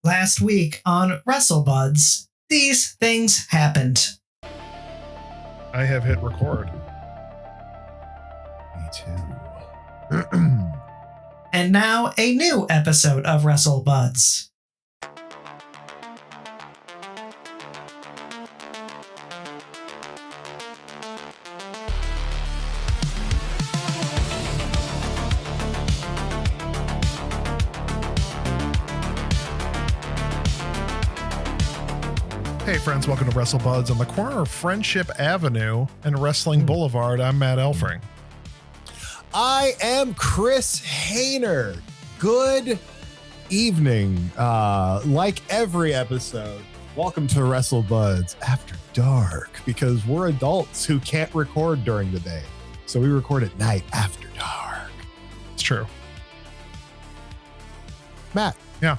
Last week on WrestleBuds, these things happened. I have hit record. Me too. And now a new episode of WrestleBuds. Hey friends, welcome to WrestleBuds on the corner of Friendship Avenue and Wrestling Boulevard. I'm Matt Elfring. I am Chris Hayner. Good evening. Like every episode, welcome to WrestleBuds After Dark, because we're adults who can't record during the day. So we record at night after dark. It's true. Matt. Yeah.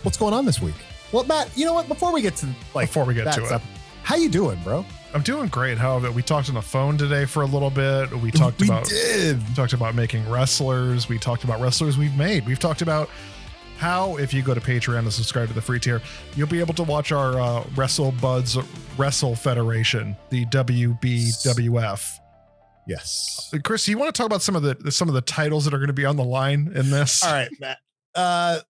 What's going on this week? Well, Matt, you know what? Before we get to it, how you doing, bro? I'm doing great. However, we talked on the phone today for a little bit. We talked about making wrestlers. We talked about wrestlers we've made. We've talked about how, if you go to Patreon and subscribe to the free tier, you'll be able to watch our WrestleBuds Wrestle Federation, the WBWF. Yes. Chris, you want to talk about some of the titles that are going to be on the line in this? All right, Matt.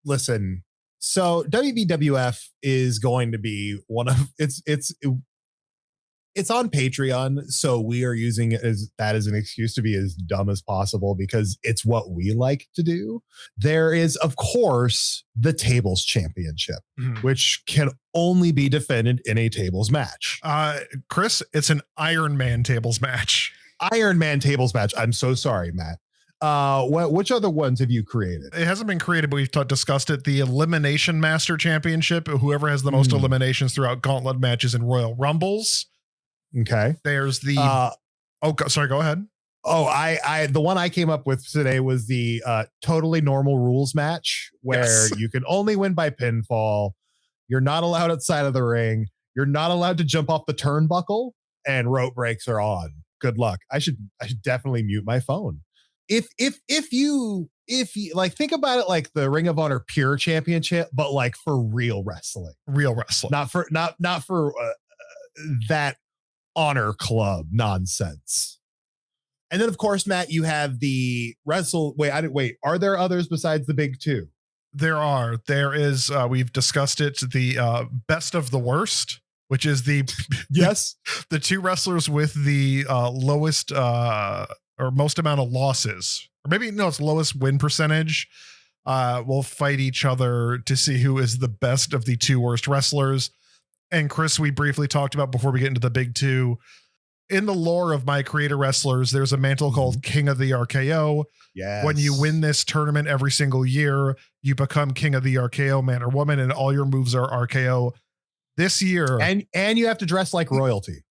Listen. So WBWF is going to be one of it's on Patreon, so we are using it as an excuse to be as dumb as possible because it's what we like to do. There is, of course, the Tables Championship, which can only be defended in a tables match. Chris, it's an Iron Man tables match. Iron Man tables match. I'm so sorry, Matt. Which other ones have you created? It hasn't been created, but we've discussed it. The Elimination Master Championship, whoever has the most eliminations throughout gauntlet matches and Royal Rumbles. Okay. There's the sorry, go ahead. I the one I came up with today was the totally normal rules match where you can only win by pinfall. You're not allowed outside of the ring. You're not allowed to jump off the turnbuckle, and rope breaks are on. Good luck. I should definitely mute my phone. If you like, think about it like the Ring of Honor Pure Championship, but like for real wrestling, not for that honor club nonsense. And then of course, Matt, you have the are there others besides the big two? There is we've discussed it, the best of the worst, which is the the two wrestlers with the lowest or most amount of losses, or maybe no, it's lowest win percentage, will fight each other to see who is the best of the two worst wrestlers. And Chris, we briefly talked about before we get into the big two, in the lore of My Creator Wrestlers, there's a mantle called King of the RKO. Yes. When you win this tournament every single year, you become King of the RKO, man or woman, and all your moves are RKO. This year, and you have to dress like royalty.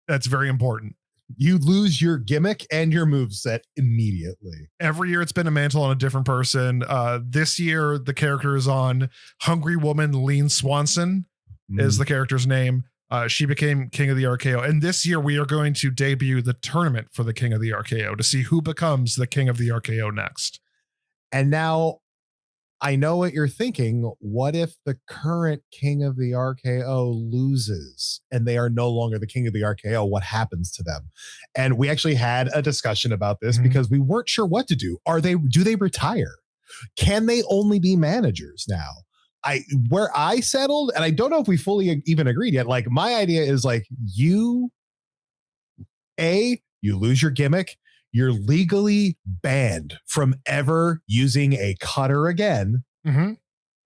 That's very important. You lose your gimmick and your moveset immediately. Every year it's been a mantle on a different person. This year, the character is on Hungry Woman Lean Swanson is the character's name. She became King of the RKO. And this year we are going to debut the tournament for the King of the RKO to see who becomes the King of the RKO next. And now I know what you're thinking. What if the current King of the RKO loses and they are no longer the King of the RKO? What happens to them? And we actually had a discussion about this because we weren't sure what to do. Do they retire? Can they only be managers now? Where I settled, and I don't know if we fully even agreed yet. Like, my idea is like, you lose your gimmick. You're legally banned from ever using a cutter again.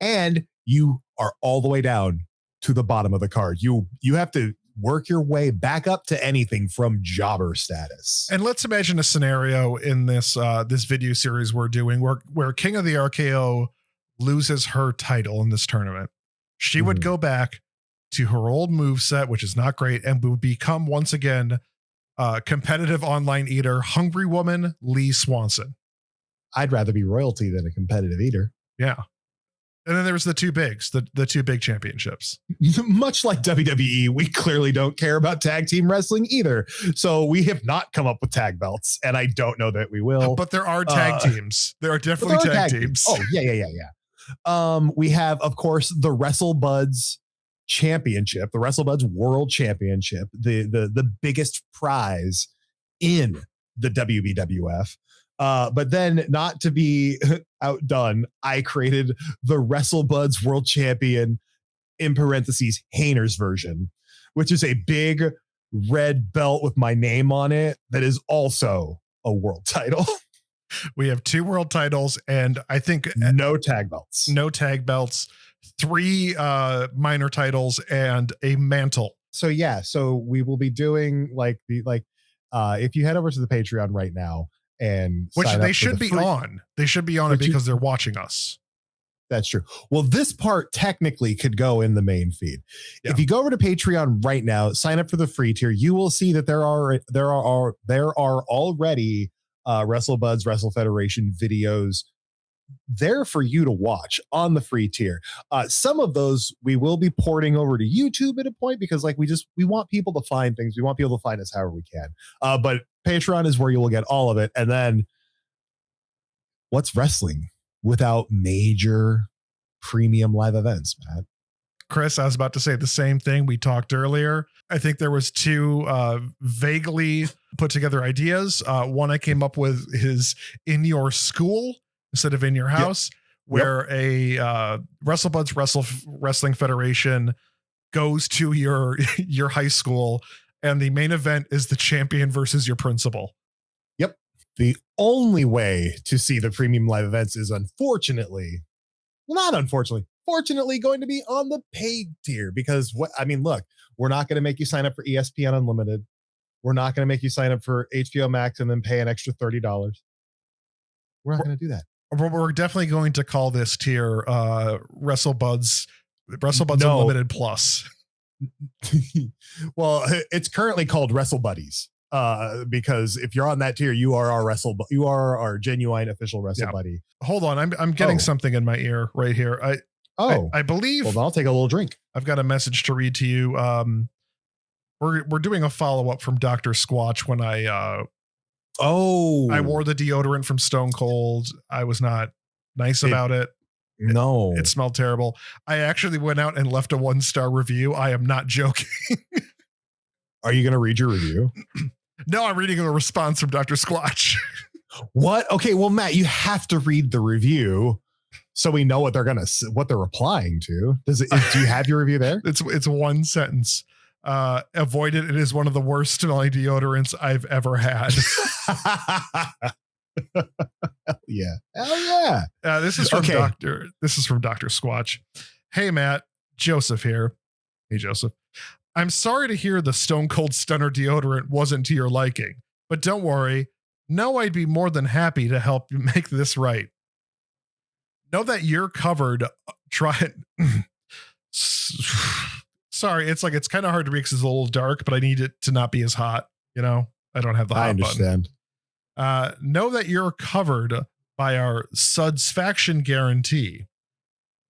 And you are all the way down to the bottom of the card. You have to work your way back up to anything from jobber status. And let's imagine a scenario in this video series we're doing where King of the RKO loses her title in this tournament. She would go back to her old moveset, which is not great, and would become once again competitive online eater, Hungry Woman Lee Swanson. I'd rather be royalty than a competitive eater. Yeah. And then there's the two bigs, the two big championships. Much like WWE, we clearly don't care about tag team wrestling either. So we have not come up with tag belts, and I don't know that we will. But there are tag teams. There are definitely tag teams. Oh, yeah. We have, of course, the WrestleBuds Championship, the WrestleBuds World Championship, the biggest prize in the WBWF. But then, not to be outdone, I created the WrestleBuds World Champion, in parentheses, Hayner's version, which is a big red belt with my name on it that is also a world title. We have 2 world titles, and I think no tag belts. 3 minor titles, and a mantle. So yeah, so we will be doing if you head over to the Patreon right now and which they should be on. They should be on it because they're watching us. That's true. Well, this part technically could go in the main feed. Yeah. If you go over to Patreon right now, sign up for the free tier, you will see that there are already WrestleBuds Wrestle Federation videos there for you to watch on the free tier. Some of those we will be porting over to YouTube at a point because we want people to find things. We want people to find us however we can. But Patreon is where you will get all of it. And then what's wrestling without major premium live events, Matt? Chris, I was about to say the same thing. We talked earlier. I think there was 2 vaguely put together ideas. One I came up with is in your school instead of in your house, where a WrestleBuds Wrestling Federation goes to your high school, and the main event is the champion versus your principal. Yep. The only way to see the premium live events is fortunately going to be on the paid tier, because look, we're not going to make you sign up for ESPN Unlimited. We're not going to make you sign up for HBO Max and then pay an extra $30. We're not going to do that. We're definitely going to call this tier WrestleBuds Unlimited Plus. Well, it's currently called Wrestle Buddies. Because if you're on that tier, you are our genuine official Wrestle Buddy. Hold on, I'm getting something in my ear right here. I believe. Well, I'll take a little drink. I've got a message to read to you. We're doing a follow up from Dr. Squatch when I wore the deodorant from Stone Cold. I was not nice about it. No, it smelled terrible. I actually went out and left a 1-star review. I am not joking. Are you going to read your review? No, I'm reading a response from Dr. Squatch. What? Okay, well, Matt, you have to read the review so we know what they're replying to. Do you have your review there? It's 1 sentence. Avoid it. It is one of the worst smelling deodorants I've ever had. Hell yeah. This is from Dr. Squatch. Hey, Matt, Joseph here. Hey, Joseph. I'm sorry to hear the Stone Cold Stunner deodorant wasn't to your liking, but don't worry. No, I'd be more than happy to help you make this right. Know that you're covered. Try it. Sorry, it's kind of hard to read because it's a little dark, but I need it to not be as hot. I don't have the hot button. Know that you're covered by our Sudsfaction guarantee.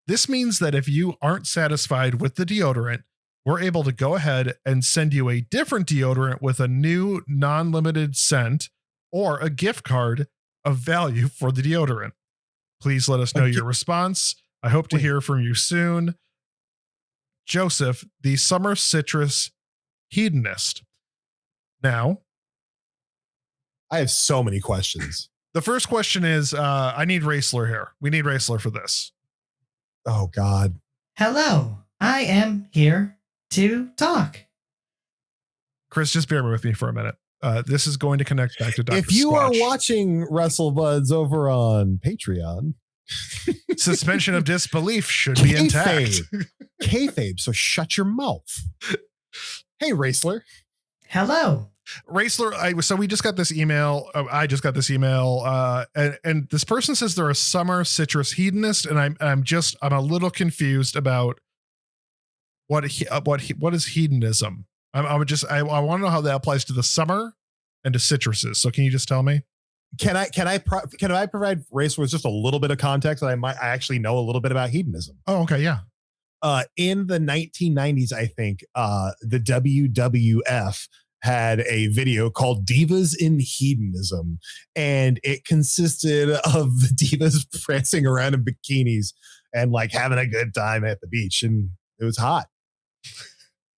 This means that if you aren't satisfied with the deodorant, we're able to go ahead and send you a different deodorant with a new non-limited scent or a gift card of value for the deodorant. Please let us know your response. I hope to hear from you soon. Joseph, the Summer Citrus Hedonist. Now, I have so many questions. The first question is, I need WrAIstler here. We need WrAIstler for this. Oh, God. Hello, I am here to talk. Chris, just bear with me for a minute. This is going to connect back to Dr. If you Squatch. are watching WrestleBuds over on Patreon, suspension of disbelief should be intact. Kayfabe, so shut your mouth. Hey, WrAIstler. Hello. WrAIstler, so we just got this email. I just got this email, and this person says they're a summer citrus hedonist, and I'm a little confused about what is hedonism. I want to know how that applies to the summer and to citruses. So can you just tell me? Can I provide WrAIstler with just a little bit of context that I actually know a little bit about hedonism? Oh, okay, yeah. In the 1990s, I think the WWF had a video called Divas in Hedonism, and it consisted of the divas prancing around in bikinis and like having a good time at the beach, and it was hot.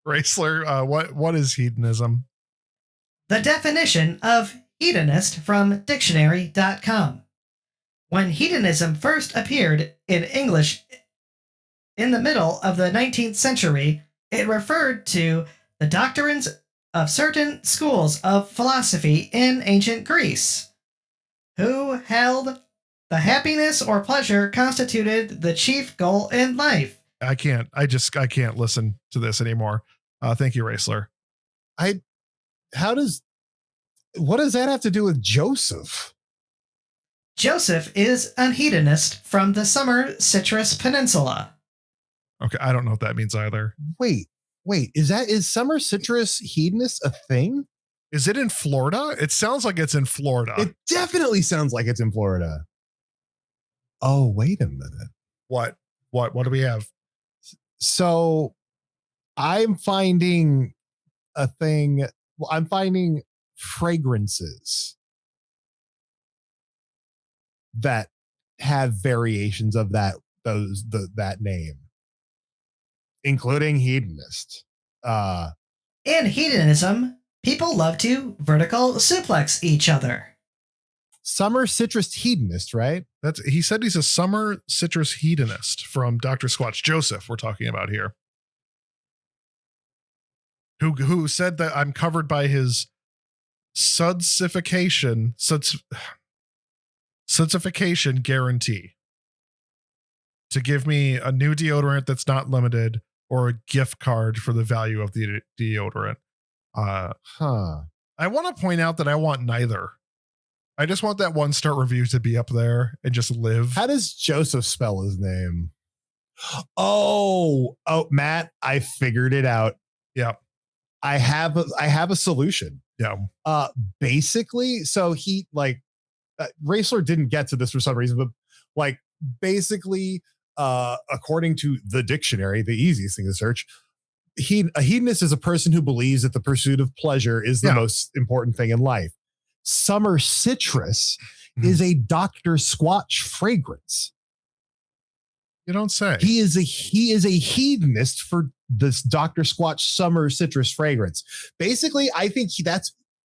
WrAIstler, what is hedonism? The definition of hedonist from dictionary.com. When hedonism first appeared in English in the middle of the 19th century, it referred to the doctrines of certain schools of philosophy in ancient Greece, who held the happiness or pleasure constituted the chief goal in life. I can't listen to this anymore. Thank you, WrAIstler. What does that have to do with Joseph? Joseph is a hedonist from the Summer Citrus Peninsula. Okay, I don't know what that means either. Wait, is Summer Citrus hedonist a thing? Is it in Florida? It sounds like it's in Florida. It definitely sounds like it's in Florida. Oh, wait a minute. What do we have? So I'm finding a thing. Well, I'm finding fragrances that have variations of that name, including hedonist. In hedonism, people love to vertical suplex each other. Summer citrus hedonist, right? He said he's a summer citrus hedonist from Dr. Squatch. Joseph, we're talking about here. Who said that I'm covered by his sudsification guarantee to give me a new deodorant that's not limited or a gift card for the value of the deodorant. I want to point out that I want neither. I just want that 1-star review to be up there and just live. How does Joseph spell his name? Oh, Matt, I figured it out. Yeah. I have a solution. Yeah. Basically, so he WrAIstler didn't get to this for some reason, but like basically, according to the dictionary, the easiest thing to search, a hedonist is a person who believes that the pursuit of pleasure is the most important thing in life. Summer citrus is a Dr. Squatch fragrance. You don't say. He is a hedonist for this Dr. Squatch summer citrus fragrance. Basically, I think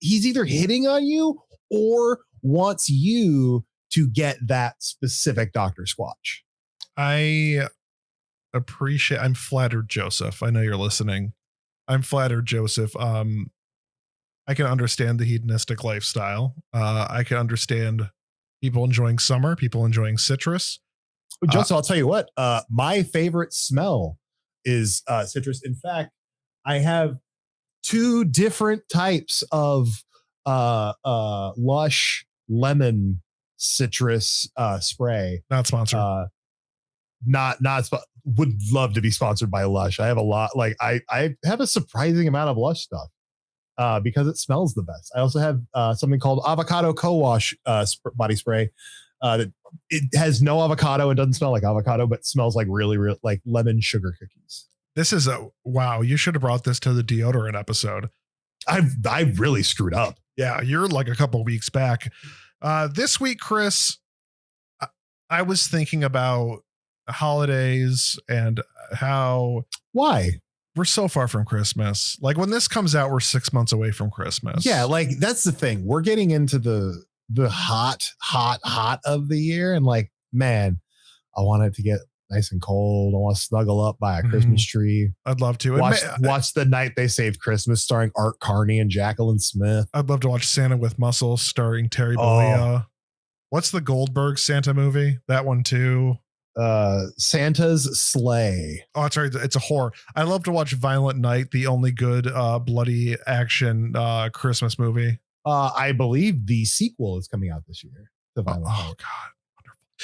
he's either hitting on you or wants you to get that specific Dr. Squatch. I'm flattered, Joseph. I know you're listening. I'm flattered, Joseph. I can understand the hedonistic lifestyle. I can understand people enjoying summer, people enjoying citrus. Joseph, I'll tell you what, my favorite smell is citrus. In fact, I have 2 different types of Lush lemon citrus spray. Not sponsored. Would love to be sponsored by Lush. I have a lot, I have a surprising amount of Lush stuff because it smells the best. I also have something called avocado co-wash body spray. It has no avocado. It doesn't smell like avocado, but smells like really like lemon sugar cookies. This is wow. You should have brought this to the deodorant episode. I really screwed up. Yeah, you're like a couple weeks back. This week, Chris, I was thinking about holidays and why we're so far from Christmas. Like when this comes out, we're 6 months away from Christmas. Yeah, like that's the thing. We're getting into the hot of the year, and like, man, I want it to get nice and cold. I want to snuggle up by a Christmas tree. I'd love to watch The Night They Saved Christmas starring Art Carney and Jacqueline Smith. I'd love to watch Santa with Muscles starring Terry Bollea. What's the Goldberg Santa movie? That one too. Santa's Sleigh. Oh, it's right. It's a horror. I love to watch Violent Night, the only good bloody action Christmas movie. I believe the sequel is coming out this year. The Violent Night. Oh God.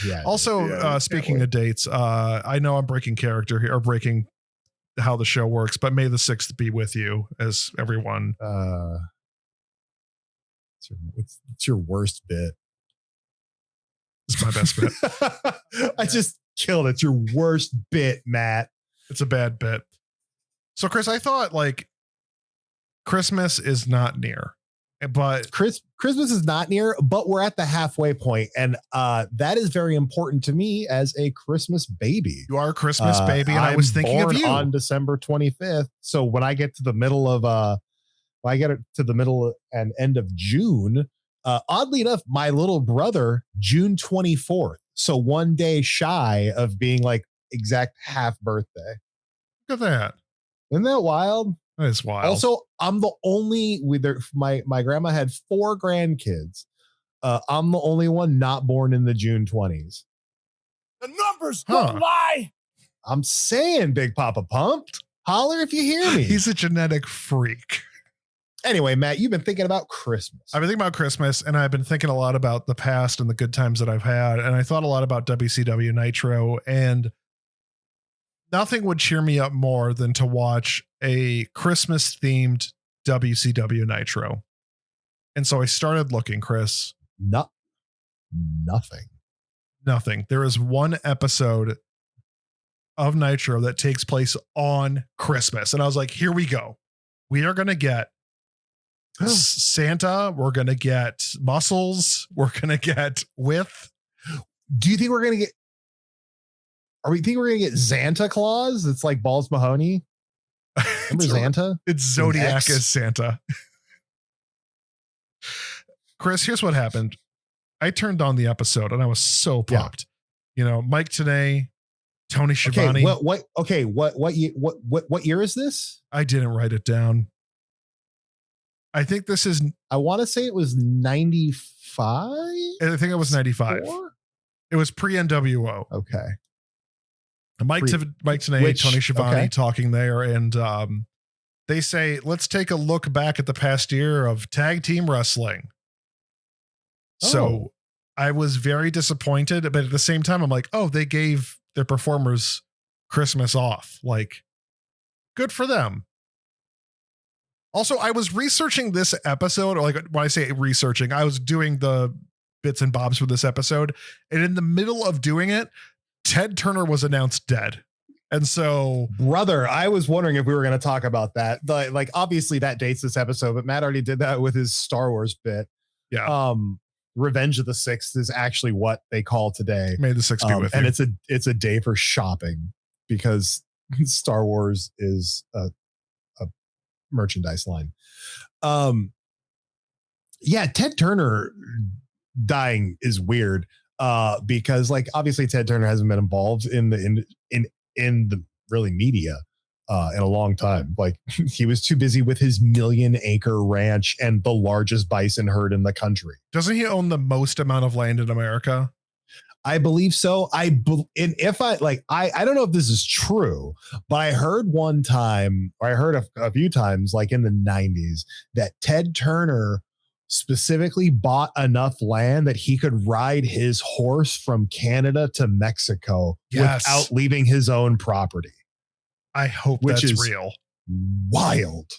Yeah. Also, speaking of dates, I know I'm breaking character here or breaking how the show works, but May the 6th be with you as everyone. It's your worst bit. It's my best bit. I just killed it. It's your worst bit, Matt. It's a bad bit. So, Chris, I thought like Christmas is not near. But Christmas is not near, but we're at the halfway point, and that is very important to me as a Christmas baby. You are a Christmas baby, and I was thinking of you on December 25th. So when I get to the middle of and end of June, oddly enough, my little brother, June 24th. So one day shy of being like exact half birthday. Look at that. Isn't that wild? That is wild. Also, I'm the only my grandma had 4 grandkids. I'm the only one not born in the June 20s. The numbers don't lie. I'm saying, Big Papa Pumped. Holler if you hear me. He's a genetic freak. Anyway, Matt, you've been thinking about Christmas. I've been thinking about Christmas, and I've been thinking a lot about the past and the good times that I've had. And I thought a lot about WCW Nitro, and nothing would cheer me up more than to watch a Christmas themed WCW Nitro. And so I started looking, Chris. Nothing. There is one episode of Nitro that takes place on Christmas. And I was like, here we go. We are going to get Santa. We're going to get Muscles. We're going to get With. Do you think we're going to get, we're going to get Santa Claus? It's like Balls Mahoney. Remember Santa? It's Zodiac as Santa. Chris, here's what happened. I turned on the episode and I was so pumped. You know, Mike Tenay, Tony Schiavone. What year is this? I didn't write it down. I think this is, I want to say it was 95. I think it was 95. It was pre-NWO. Okay. Mike Tenay, Tony Schiavone talking there, and they say, let's take a look back at the past year of tag team wrestling. So I was very disappointed, but at the same time, I'm like, oh, they gave their performers Christmas off. Like, good for them. Also, I was researching this episode, or like when I say researching, I was doing the bits and bobs for this episode. And in the middle of doing it, Ted Turner was announced dead. And so, brother, I was wondering if we were going to talk about that. Like, obviously that dates this episode, but Matt already did that with his Star Wars bit. Yeah. Revenge of the Sixth is actually what they call today. May the Sixth be with you. And it's a day for shopping because Star Wars is a merchandise line. Ted Turner dying is weird because like obviously Ted Turner hasn't been involved in the really media in a long time. Like he was too busy with his 1,000,000-acre ranch and the largest bison herd in the country. Doesn't he own the most amount of land in America? I believe so. I don't know if this is true, but I heard one time, or I heard a few times, like in the 90s, that Ted Turner specifically bought enough land that he could ride his horse from Canada to Mexico without leaving his own property. I hope that's real. Wild.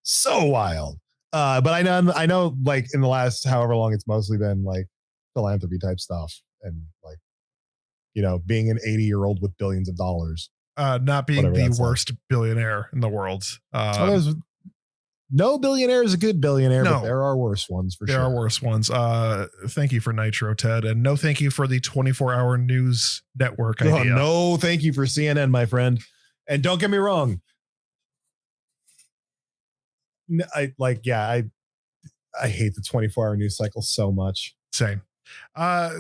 So wild. But I know like in the last however long it's mostly been like philanthropy type stuff and like, you know, being an 80-year-old with billions of dollars. Not being the worst billionaire in the world. No billionaire is a good billionaire, but there are worse ones for sure. There are worse ones. Thank you for Nitro, Ted. And no thank you for the 24-hour news network idea. No thank you for CNN, my friend. And don't get me wrong. I hate the 24-hour news cycle so much. Same.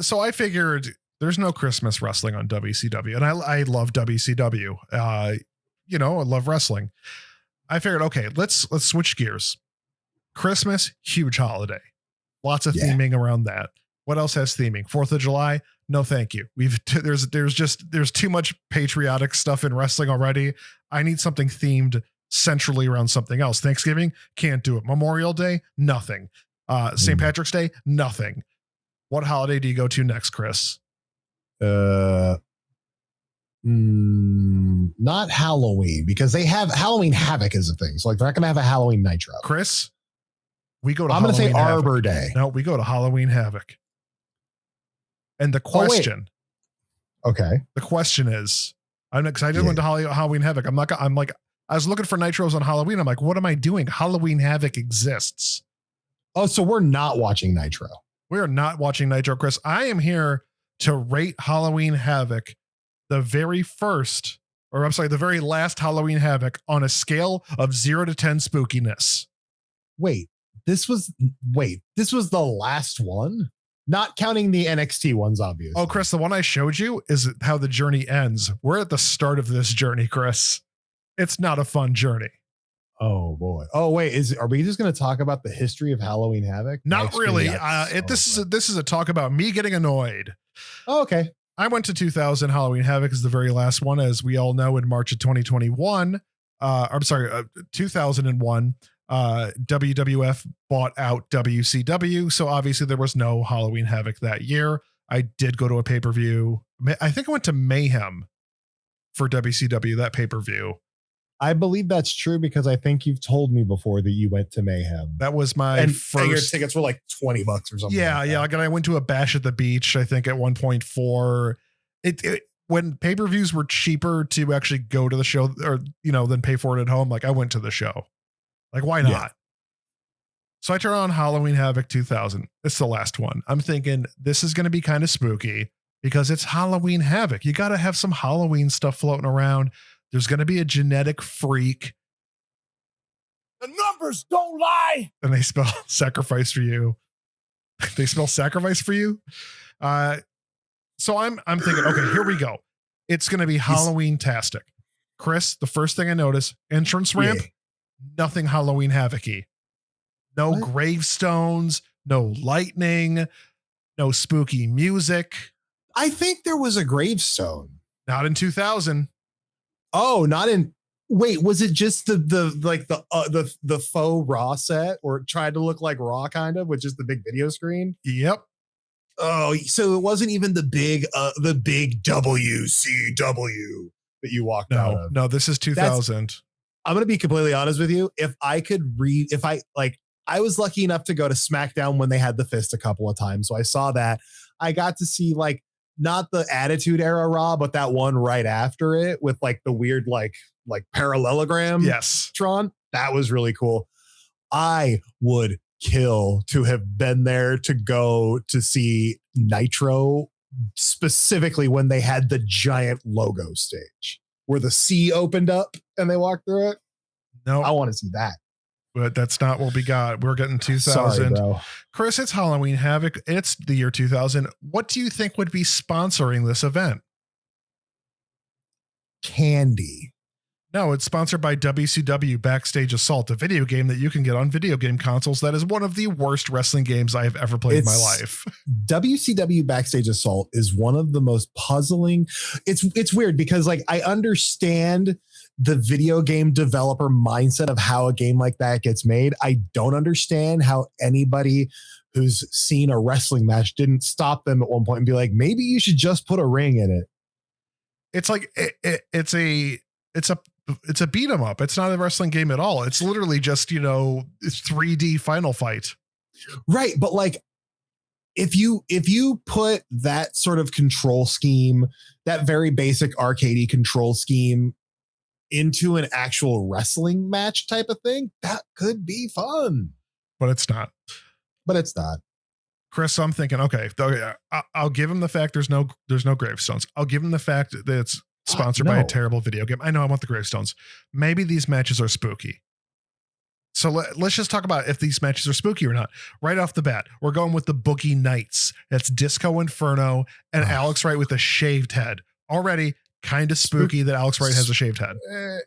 So I figured there's no Christmas wrestling on WCW. And I love WCW. I love wrestling. I figured, okay, let's switch gears. Christmas, huge holiday. Lots of theming around that. What else has theming? 4th of July? No, thank you. There's too much patriotic stuff in wrestling already. I need something themed centrally around something else. Thanksgiving? Can't do it. Memorial Day? Nothing. St. Patrick's Day? Nothing. What holiday do you go to next, Chris? Not Halloween, because they have Halloween Havoc as a thing. So like they're not going to have a Halloween Nitro. Chris, we go to I'm going to say Arbor Havoc. Day. No, we go to Halloween Havoc. And the question, the question is, I'm excited went to Halloween Havoc. I was looking for Nitros on Halloween. I'm like, what am I doing? Halloween Havoc exists. Oh, so we're not watching Nitro. We are not watching Nitro, Chris. I am here to rate Halloween Havoc, the very last Halloween Havoc on a scale of 0 to 10 spookiness. Wait, this was the last one? Not counting the NXT ones, obviously. Oh, Chris, the one I showed you is how the journey ends. We're at the start of this journey, Chris. It's not a fun journey. Oh boy. Oh wait, are we just going to talk about the history of Halloween Havoc? Not really. This is a talk about me getting annoyed. Oh, okay. I went to 2000. Halloween Havoc is the very last one, as we all know, in March of 2021. 2001. WWF bought out WCW, so obviously there was no Halloween Havoc that year. I did go to a pay-per-view. I think I went to Mayhem for WCW, that pay-per-view. I believe that's true because I think you've told me before that you went to Mayhem. That was my first. And your tickets were like $20 or something. Yeah, like I went to a Bash at the Beach, I think at 1.4. It when pay-per-views were cheaper to actually go to the show, or than pay for it at home, like I went to the show. Like, why not? Yeah. So I turn on Halloween Havoc 2000. It's the last one. I'm thinking this is going to be kind of spooky because it's Halloween Havoc. You got to have some Halloween stuff floating around. There's going to be a genetic freak. The numbers don't lie. And they spell sacrifice for you. They spell sacrifice for you. So I'm thinking, okay, here we go. It's going to be Halloween-tastic. Chris, the first thing I notice, entrance ramp, nothing Halloween Havoc-y. No gravestones, no lightning, no spooky music. I think there was a gravestone. Not in 2000. Oh, not in. Wait, was it just the faux Raw set, or it tried to look like Raw kind of, with just the big video screen? Yep. Oh, so it wasn't even the big WCW that you walked out of. No, this is 2000. I'm going to be completely honest with you. If I was lucky enough to go to SmackDown when they had the fist a couple of times. So I saw that. I got to see not the Attitude Era Raw, but that one right after it with the weird, like parallelogram. Yes. Tron. That was really cool. I would kill to have been there to go to see Nitro, specifically when they had the giant logo stage where the C opened up and they walked through it. No, I want to see that. But that's not what we got. We're getting 2000. Sorry, bro. Chris, it's Halloween Havoc. It's the year 2000. What do you think would be sponsoring this event? Candy. No, it's sponsored by WCW Backstage Assault, a video game that you can get on video game consoles. That is one of the worst wrestling games I have ever played in my life. WCW Backstage Assault is one of the most puzzling. It's weird because I understand the video game developer mindset of how a game like that gets made. I don't understand how anybody who's seen a wrestling match didn't stop them at one point and be like, maybe you should just put a ring in it. It's like it's a beat 'em up. It's not a wrestling game at all. It's literally just, it's 3D Final Fight. Right. But if you put that sort of control scheme, that very basic arcadey control scheme into an actual wrestling match type of thing, that could be fun. But it's not. Chris, I'm thinking, okay, I'll give him the fact there's no gravestones. I'll give him the fact that it's sponsored by a terrible video game. I know I want the gravestones. Maybe these matches are spooky. So let's just talk about if these matches are spooky or not. Right off the bat, we're going with the Boogie Nights. That's Disco Inferno and Alex Wright with a shaved head. Already kind of spooky that Alex Wright has a shaved head.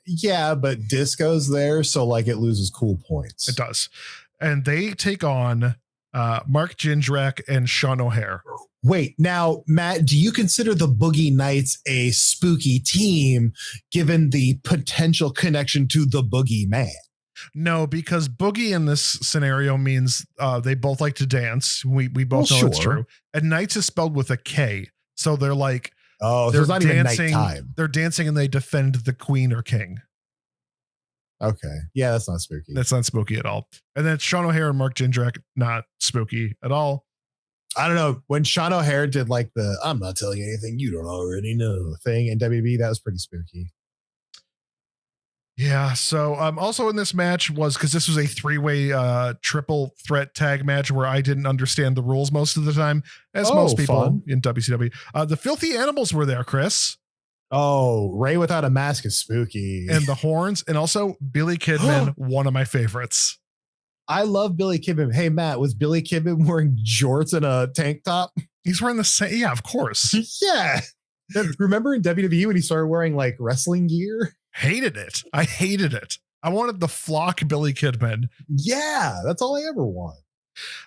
Yeah, but Disco's there, so it loses cool points. It does. And they take on Mark Jindrak and Sean O'Hare. Wait, now, Matt, do you consider the Boogie Nights a spooky team given the potential connection to the Boogie Man? No, because Boogie in this scenario means they both like to dance. We both know it's true. And Nights is spelled with a K. So they're like, they're not even nighttime. They're dancing and they defend the queen or king. Okay. Yeah, that's not spooky. That's not spooky at all. And then Sean O'Hare and Mark Jindrak, not spooky at all. I don't know. When Sean O'Hare did the I'm not telling you anything you don't already know thing in WB, that was pretty spooky. Yeah. So also in this match was, because this was a 3-way triple threat tag match where I didn't understand the rules most of the time, as most people fun. in WCW. The Filthy Animals were there, Chris. Oh, Ray without a mask is spooky. And the Horns, and also Billy Kidman, one of my favorites. I love Billy Kidman. Hey, Matt, was Billy Kidman wearing jorts and a tank top? He's wearing the same. Yeah, of course. Yeah. Remember in WWE when he started wearing like wrestling gear? Hated it. I hated it. I wanted the flock Billy Kidman. Yeah, that's all I ever want.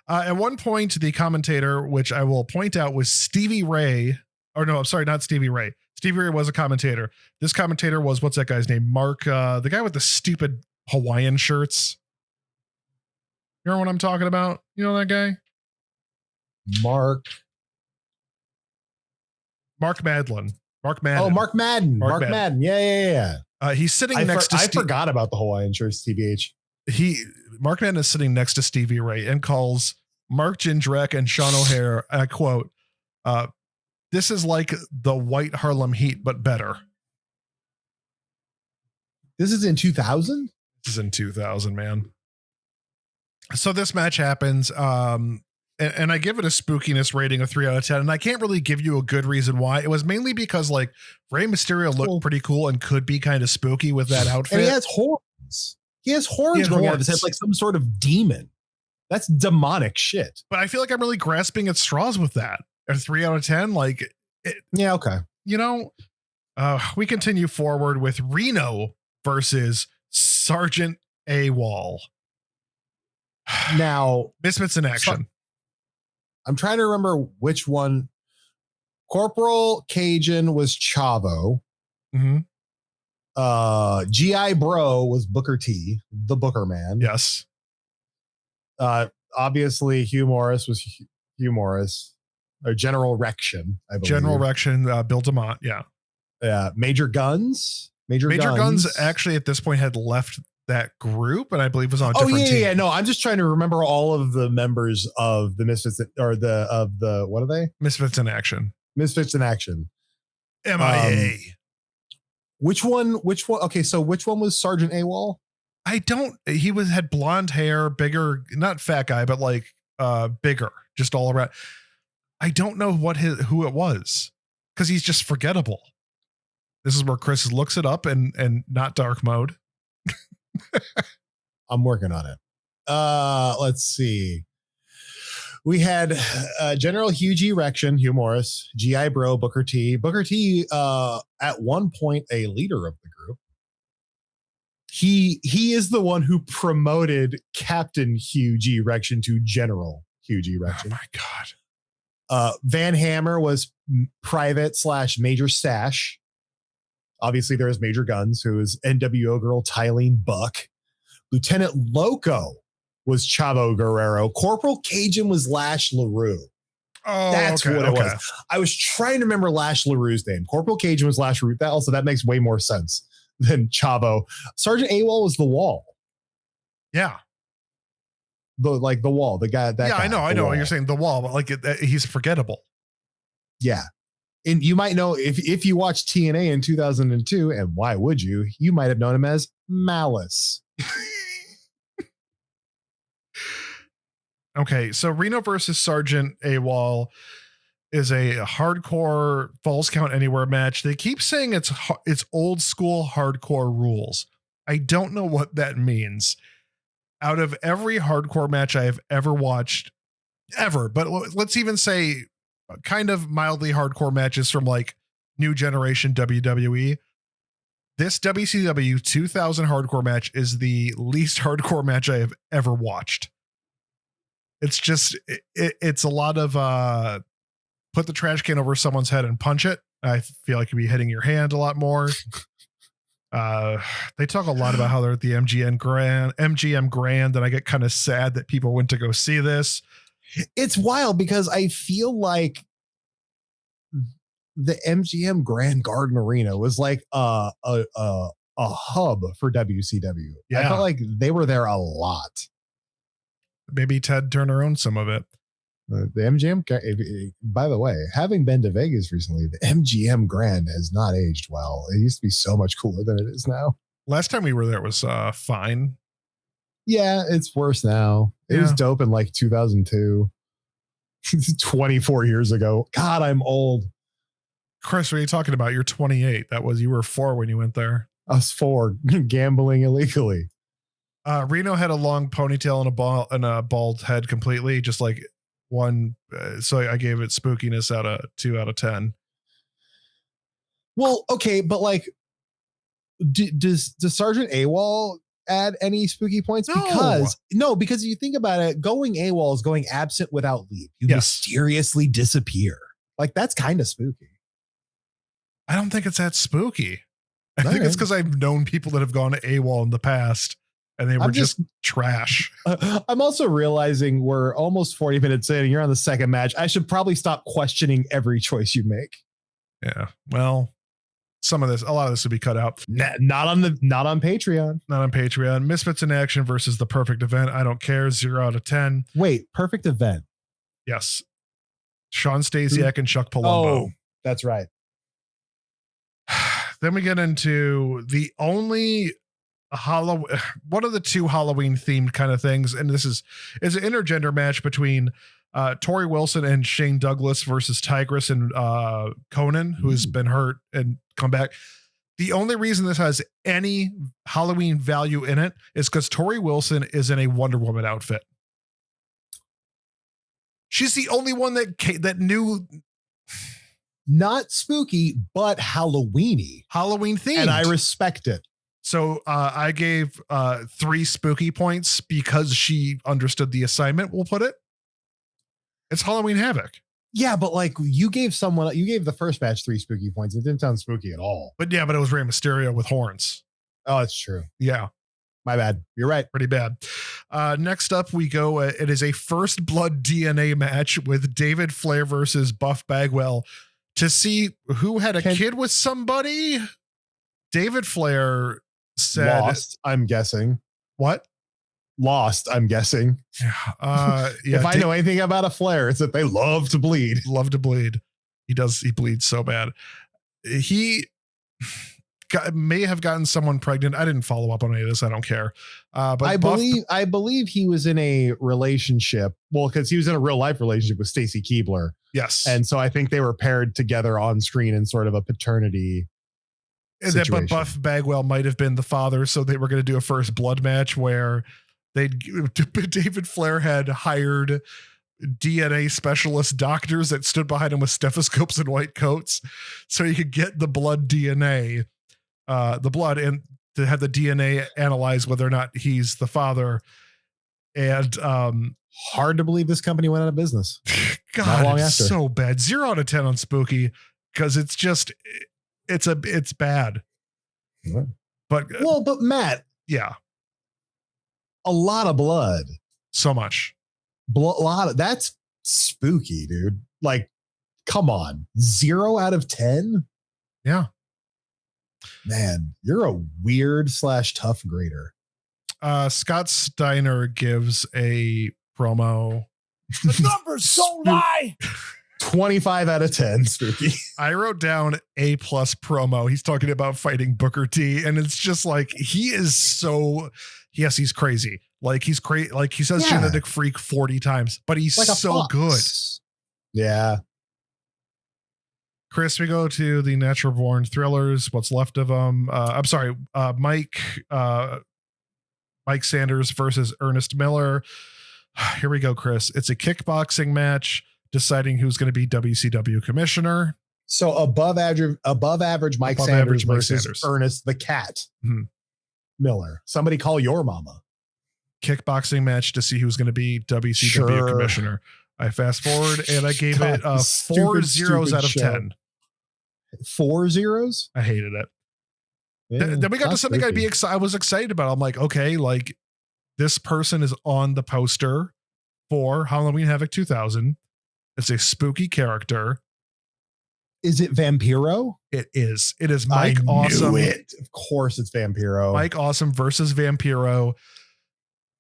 At one point, the commentator, which I will point out, was Stevie Ray. Or no, I'm sorry, not Stevie Ray. Stevie Ray was a commentator. This commentator was, what's that guy's name? Mark, the guy with the stupid Hawaiian shirts. You know what I'm talking about? You know that guy? Mark Madlin. Mark Madden. Oh, Mark Madden. Mark Madden. Yeah. He's sitting next to I forgot about the Hawaiian shirts, TBH. Mark Madden is sitting next to Stevie Ray and calls Mark Jindrak and Sean O'Hare, I quote, "This is like the White Harlem Heat, but better." This is in 2000? This is in 2000, man. So this match happens, and I give it a spookiness rating of 3 out of 10. And I can't really give you a good reason why. It was mainly because like Rey Mysterio looked pretty cool and could be kind of spooky with that outfit. And he has horns. He has horns growing out of his head like some sort of demon. That's demonic shit. But I feel like I'm really grasping at straws with that. A 3 out of 10, like yeah, okay. You know, we continue forward with Reno versus Sergeant AWOL. Now, Misfits in action. I'm trying to remember which one. Corporal Cajun was Chavo. Mm-hmm. GI Bro was Booker T, the Booker Man. Yes. Obviously, Hugh Morris was Hugh Morris. Or General Rection, I believe. General Rection, Bill DeMott. Yeah. Major Guns. Major Guns actually at this point had left that group, and I believe was on a different team. Yeah. No, I'm just trying to remember all of the members of the Misfits, or the what are they? Misfits in action. Misfits in action. MIA. Which one? Okay, so which one was Sergeant AWOL? He had blonde hair, bigger, not fat guy, but like bigger, just all around. I don't know who it was, because he's just forgettable. This is where Chris looks it up and not dark mode. I'm working on it. Let's see. We had General Hugh G. Rection, Hugh Morris, GI Bro, Booker T. Booker T, at one point, a leader of the group. He is the one who promoted Captain Hugh G. Rection to General Hugh G. Rection. Oh my God. Van Hammer was Private / Major Stash. Obviously, there was Major Guns, who is NWO girl Tylene Buck. Lieutenant Loco was Chavo Guerrero. Corporal Cajun was Lash LaRue. Oh, that's what it was. I was trying to remember Lash LaRue's name. Corporal Cajun was Lash LaRue. That makes way more sense than Chavo. Sergeant AWOL was the Wall. Yeah. The Wall, the guy. That yeah, guy, I know. You're saying the Wall, but like he's forgettable. Yeah. And you might know if you watched TNA in 2002, and why would you? You might have known him as Malice. Okay, so Reno versus Sergeant AWOL is a hardcore Falls Count Anywhere match. They keep saying it's old school hardcore rules. I don't know what that means. Out of every hardcore match I have ever watched, ever, but let's even say kind of mildly hardcore matches from like new generation WWE, this WCW 2000 hardcore match is the least hardcore match I have ever watched. It's just, it's a lot of put the trash can over someone's head and punch it. I feel like you'd be hitting your hand a lot more. They talk a lot about how they're at the MGM Grand, and I get kind of sad that people went to go see this. It's wild because I feel like the MGM Grand Garden Arena was like a hub for WCW. Yeah. I felt like they were there a lot. Maybe Ted Turner owned some of it. The MGM, by the way, having been to Vegas recently, the MGM Grand has not aged well. It used to be so much cooler than it is now. Last time we were there was fine. Yeah, it's worse now. It was dope in like 2002. 24 years ago. God, I'm old. Chris, what are you talking about? You're 28. You were 4 when you went there. I was 4 gambling illegally. Reno had a long ponytail and a bald head completely, just like one. So I gave it spookiness 2 out of 10. Well, okay, but like, does Sergeant AWOL add any spooky points? Because if you think about it, going AWOL is going absent without leave. You mysteriously disappear. Like, that's kind of spooky. I don't think it's that spooky. I think it's because I've known people that have gone to AWOL in the past and they were just trash. I'm also realizing we're almost 40 minutes in and you're on the second match. I should probably stop questioning every choice you make. Yeah. Well, a lot of this would be cut out. Not on Patreon. Not on Patreon. Misfits in Action versus The Perfect Event. I don't care. 0 out of 10. Wait, Perfect Event. Yes. Sean Stasiak and Chuck Palumbo. Oh, that's right. Then we get into the only one of the 2 Halloween themed kind of things. And this is an intergender match between Tori Wilson and Shane Douglas versus Tigress and Conan, who's been hurt and come back. The only reason this has any Halloween value in it is because Tori Wilson is in a Wonder Woman outfit. She's the only one that knew. Not spooky, but Halloweeny. Halloween themed. And I respect it. So I gave 3 spooky points because she understood the assignment, we'll put it. It's Halloween Havoc. Yeah, but like you gave the first match 3 spooky points. It didn't sound spooky at all. But it was Rey Mysterio with horns. Oh, it's true. Yeah. My bad. You're right. Pretty bad. Next up, we go. It is a first blood DNA match with David Flair versus Buff Bagwell to see who had a kid with somebody. David Flair said, "Lost." I'm guessing. What? Lost. I'm guessing. Yeah. If I know anything about a Flair, it's that they love to bleed. Love to bleed. He does. He bleeds so bad. He may have gotten someone pregnant. I didn't follow up on any of this. I don't care. But I believe he was in a relationship. Well, because he was in a real life relationship with Stacy Keibler. Yes. And so I think they were paired together on screen in sort of a paternity situation. But Buff Bagwell might have been the father. So they were going to do a first blood match where David Flair had hired DNA specialist doctors that stood behind him with stethoscopes and white coats so he could get the blood DNA, the blood, and to have the DNA analyze whether or not he's the father. And hard to believe this company went out of business. God, not long it's after. So bad. 0 out of 10 on Spooky because it's bad. What? But Matt, yeah, a lot of blood. So much. That's spooky, dude. Like, come on. 0 out of 10? Yeah. Man, you're a weird / tough grader. Scott Steiner gives a promo. The numbers don't lie. 25 out of 10, spooky. I wrote down A+ promo. He's talking about fighting Booker T, and it's just like he's crazy. Like he's crazy. Like he says genetic freak 40 times, but he's like so good. Yeah. Chris, we go to the Natural Born Thrillers. What's left of them? I'm sorry, Mike Sanders versus Ernest Miller. Here we go, Chris. It's a kickboxing match deciding who's going to be WCW commissioner. So above average Mike Sanders versus Ernest the Cat Miller. Somebody call your mama. Kickboxing match to see who's going to be WCW commissioner. I fast forward and I gave it 4 zeros out of 10. 4 zeros? I hated it. Yeah, then we got to something I was excited about. I'm like, okay, like this person is on the poster for Halloween Havoc 2000. It's a spooky character. Is it Vampiro? It is. It is Mike Awesome. Of course it's Vampiro. Mike Awesome versus Vampiro.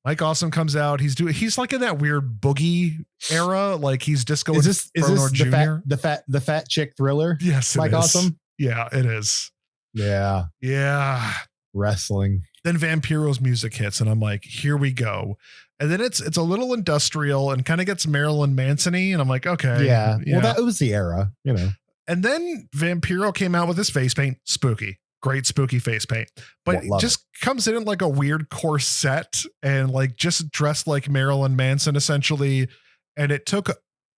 Mike Awesome comes out. He's like in that weird boogie era. Like he's disco. Is this the fat chick Thriller? Yes. Mike Awesome. Yeah, it is. Yeah. Yeah. Wrestling. Then Vampiro's music hits, and I'm like, here we go. And then it's a little industrial and kind of gets Marilyn Manson-y, and I'm like, okay. Yeah. Well, that was the era, you know. And then Vampiro came out with his face paint, spooky. Great spooky face paint. But just comes in like a weird corset and like just dressed like Marilyn Manson, essentially. And it took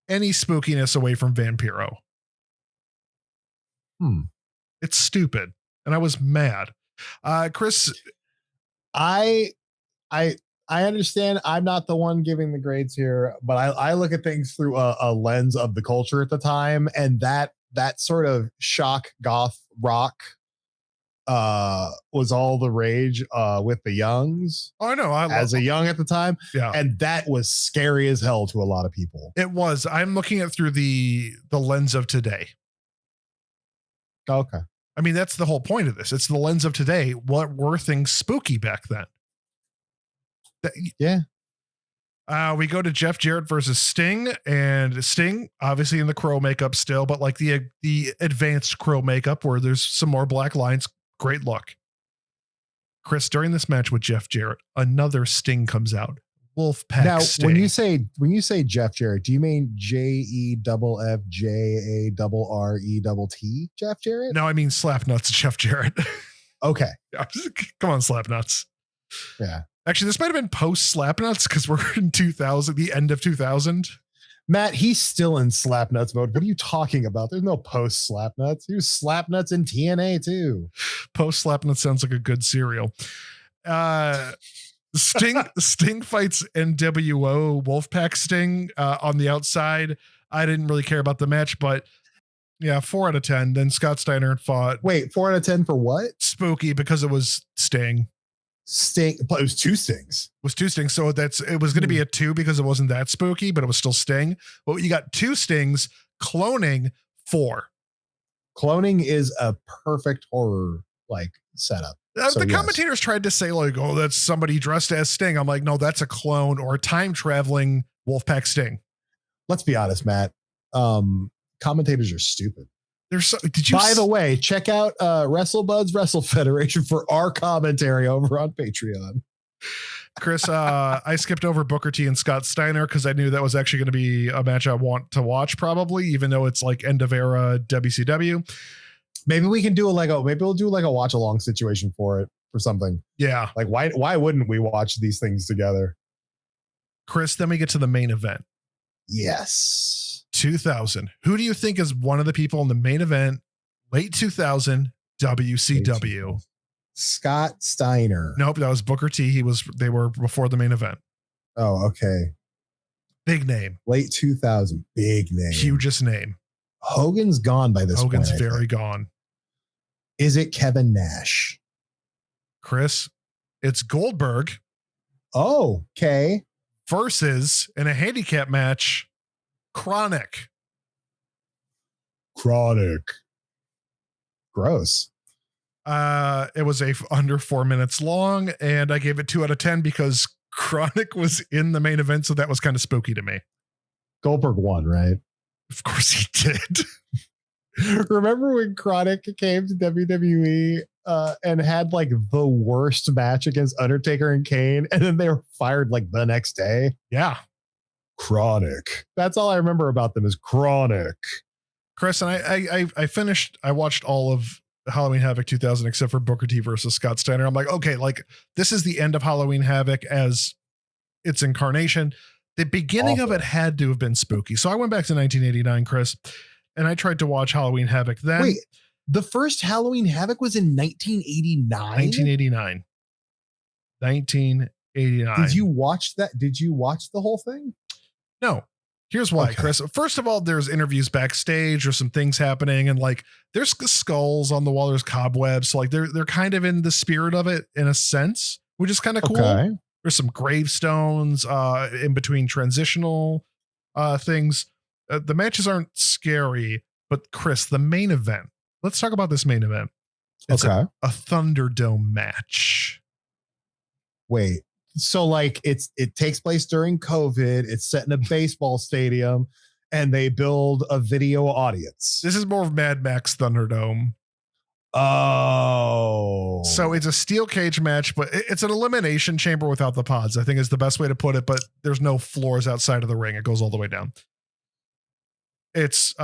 any spookiness away from Vampiro. It's stupid. And I was mad. Chris, I understand I'm not the one giving the grades here, but I look at things through a lens of the culture at the time, and that sort of shock goth rock was all the rage with the youngs. Oh, I know. As a young at the time. Yeah. And that was scary as hell to a lot of people. It was. I'm looking at through the lens of today. Okay. I mean, that's the whole point of this. It's the lens of today. What were things spooky back then? Yeah. We go to Jeff Jarrett versus Sting, and Sting obviously in the crow makeup still, but like the advanced crow makeup where there's some more black lines. Great look. Chris, during this match with Jeff Jarrett, another Sting comes out. Wolfpack now, Sting. when you say Jeff Jarrett, do you mean JEFFJARRETT Jeff Jarrett? No, I mean Slapnuts Jeff Jarrett. Okay. Come on, Slapnuts. Yeah. Actually, this might have been post Slapnuts because we're in 2000, the end of 2000. Matt, he's still in Slapnuts mode. What are you talking about? There's no post Slapnuts. He was Slapnuts in TNA too. Post Slapnuts sounds like a good cereal. Sting fights NWO Wolfpack Sting on the outside. I didn't really care about the match, but yeah, 4 out of 10. Then Scott Steiner fought. Wait, 4 out of 10 for what? Spooky, because it was Sting. Sting. It was 2 Stings. It was 2 Stings. So it was going to be a 2 because it wasn't that spooky, but it was still Sting. But you got 2 Stings, cloning 4. Cloning is a perfect horror like setup. The commentators tried to say like, oh, that's somebody dressed as Sting. I'm like, no, that's a clone or a time traveling Wolfpack Sting. Let's be honest, Matt. Commentators are stupid. By the way, check out WrestleBuds Wrestle Federation for our commentary over on Patreon. Chris, I skipped over Booker T and Scott Steiner because I knew that was actually going to be a match I want to watch, probably, even though it's like end of era WCW. Maybe we can do maybe we'll do like a watch along situation for it or something. Yeah. Like why wouldn't we watch these things together? Chris, then we get to the main event. Yes. 2000. Who do you think is one of the people in the main event? Late 2000 WCW. Scott Steiner. Nope, that was Booker T. They were before the main event. Oh, okay. Big name. Late 2000. Big name. Hugest name. Hogan's gone by this point. Hogan's very gone. Is it Kevin Nash? Chris, it's Goldberg. Oh, okay. Versus, in a handicap match, Chronic. Gross. It was under 4 minutes long, and I gave it 2 out of 10 because Chronic was in the main event, so that was kind of spooky to me. Goldberg won, right? Of course he did. Remember when Chronic came to WWE and had like the worst match against Undertaker and Kane, and then they were fired like the next day? Yeah. Chronic. That's all I remember about them is Chronic. Chris, and I watched all of Halloween Havoc 2000 except for Booker T versus Scott Steiner. I'm like, okay, like this is the end of Halloween Havoc as its incarnation. The beginning of it had to have been spooky. So I went back to 1989, Chris, and I tried to watch Halloween Havoc then. Wait, the first Halloween Havoc was in 1989? 1989. 1989. Did you watch that? Did you watch the whole thing? No. Here's why, Chris. First of all, there's interviews backstage or some things happening, and like there's skulls on the wall, there's cobwebs. So like they're kind of in the spirit of it in a sense, which is kind of cool. Okay. There's some gravestones in between transitional things. The matches aren't scary, but Chris, the main event. Let's talk about this main event. It's a Thunderdome match. Wait. So like it takes place during COVID. It's set in a baseball stadium, and they build a video audience. This is more of Mad Max Thunderdome. Oh. So it's a steel cage match, but it's an elimination chamber without the pods, I think is the best way to put it, but there's no floors outside of the ring. It goes all the way down. It's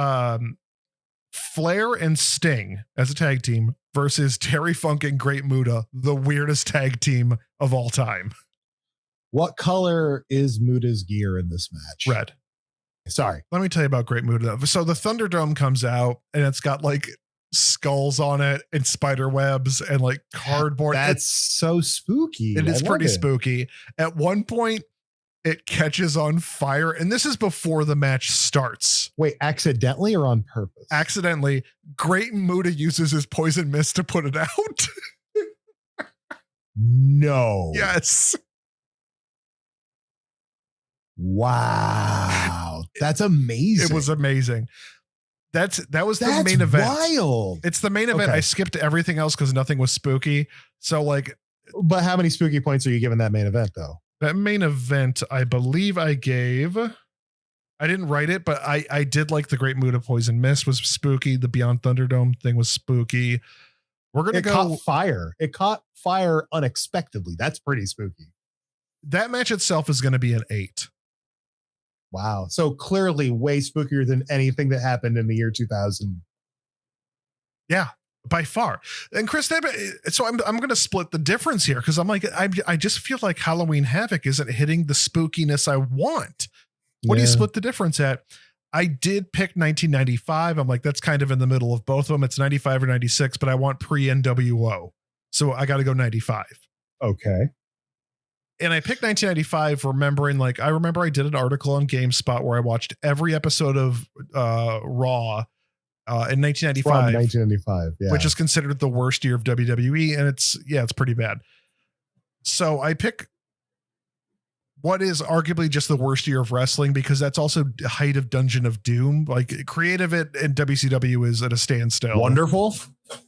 Flair and Sting as a tag team versus Terry Funk and Great Muta, the weirdest tag team of all time. What color is Muta's gear in this match? Red. Sorry. Let me tell you about Great Muta. So the Thunderdome comes out and it's got like skulls on it and spider webs and like cardboard. That's so spooky. It is pretty spooky. At one point, it catches on fire, and this is before the match starts. Wait, accidentally or on purpose? Accidentally. Great Muta uses his poison mist to put it out. No. Yes. Wow. That's amazing. It was amazing. That was the main event. Wild. It's the main event. Okay. I skipped everything else because nothing was spooky. So like, but how many spooky points are you giving that main event though? That main event, I believe I didn't write it, but I did like the Great Muta Poison Mist was spooky. The Beyond Thunderdome thing was spooky. We're going to go. Caught fire. It caught fire unexpectedly. That's pretty spooky. That match itself is going to be an 8. Wow. So clearly way spookier than anything that happened in the year 2000. Yeah, by far. And Chris, so I'm going to split the difference here because I'm like, I just feel like Halloween Havoc isn't hitting the spookiness I want. What do you split the difference at? I did pick 1995. I'm like, that's kind of in the middle of both of them. It's 95 or 96, but I want pre-NWO. So I got to go 95. Okay. And I picked 1995 remembering, like, I remember I did an article on GameSpot where I watched every episode of Raw in 1995. From 1995, yeah. Which is considered the worst year of WWE. And it's pretty bad. So I pick what is arguably just the worst year of wrestling because that's also the height of Dungeon of Doom. Like creative in WCW is at a standstill. Wonderful.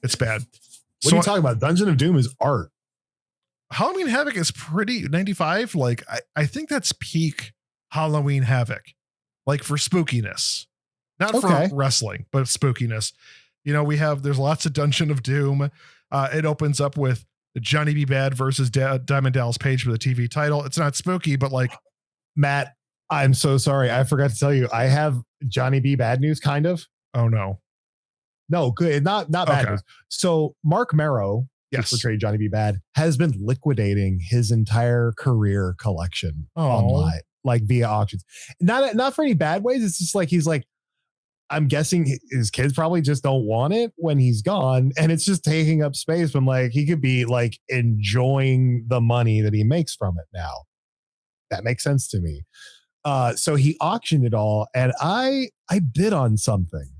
It's bad. What are you talking about? Dungeon of Doom is art. Halloween Havoc is pretty 95. Like I think that's peak Halloween Havoc, like for spookiness, not for wrestling, but spookiness. You know, there's lots of Dungeon of Doom. It opens up with Johnny B. Bad versus Diamond Dallas Page for the TV title. It's not spooky, but like Matt, I'm so sorry. I forgot to tell you, I have Johnny B. Bad news, kind of. Oh no. No, good. Not bad news. So Mark Marrow, who portrayed Johnny B. Bad, has been liquidating his entire career collection online, like via auctions. Not for any bad ways. It's just like he's like, I'm guessing his kids probably just don't want it when he's gone, and it's just taking up space when like he could be like enjoying the money that he makes from it now. That makes sense to me. So he auctioned it all, and I bid on something.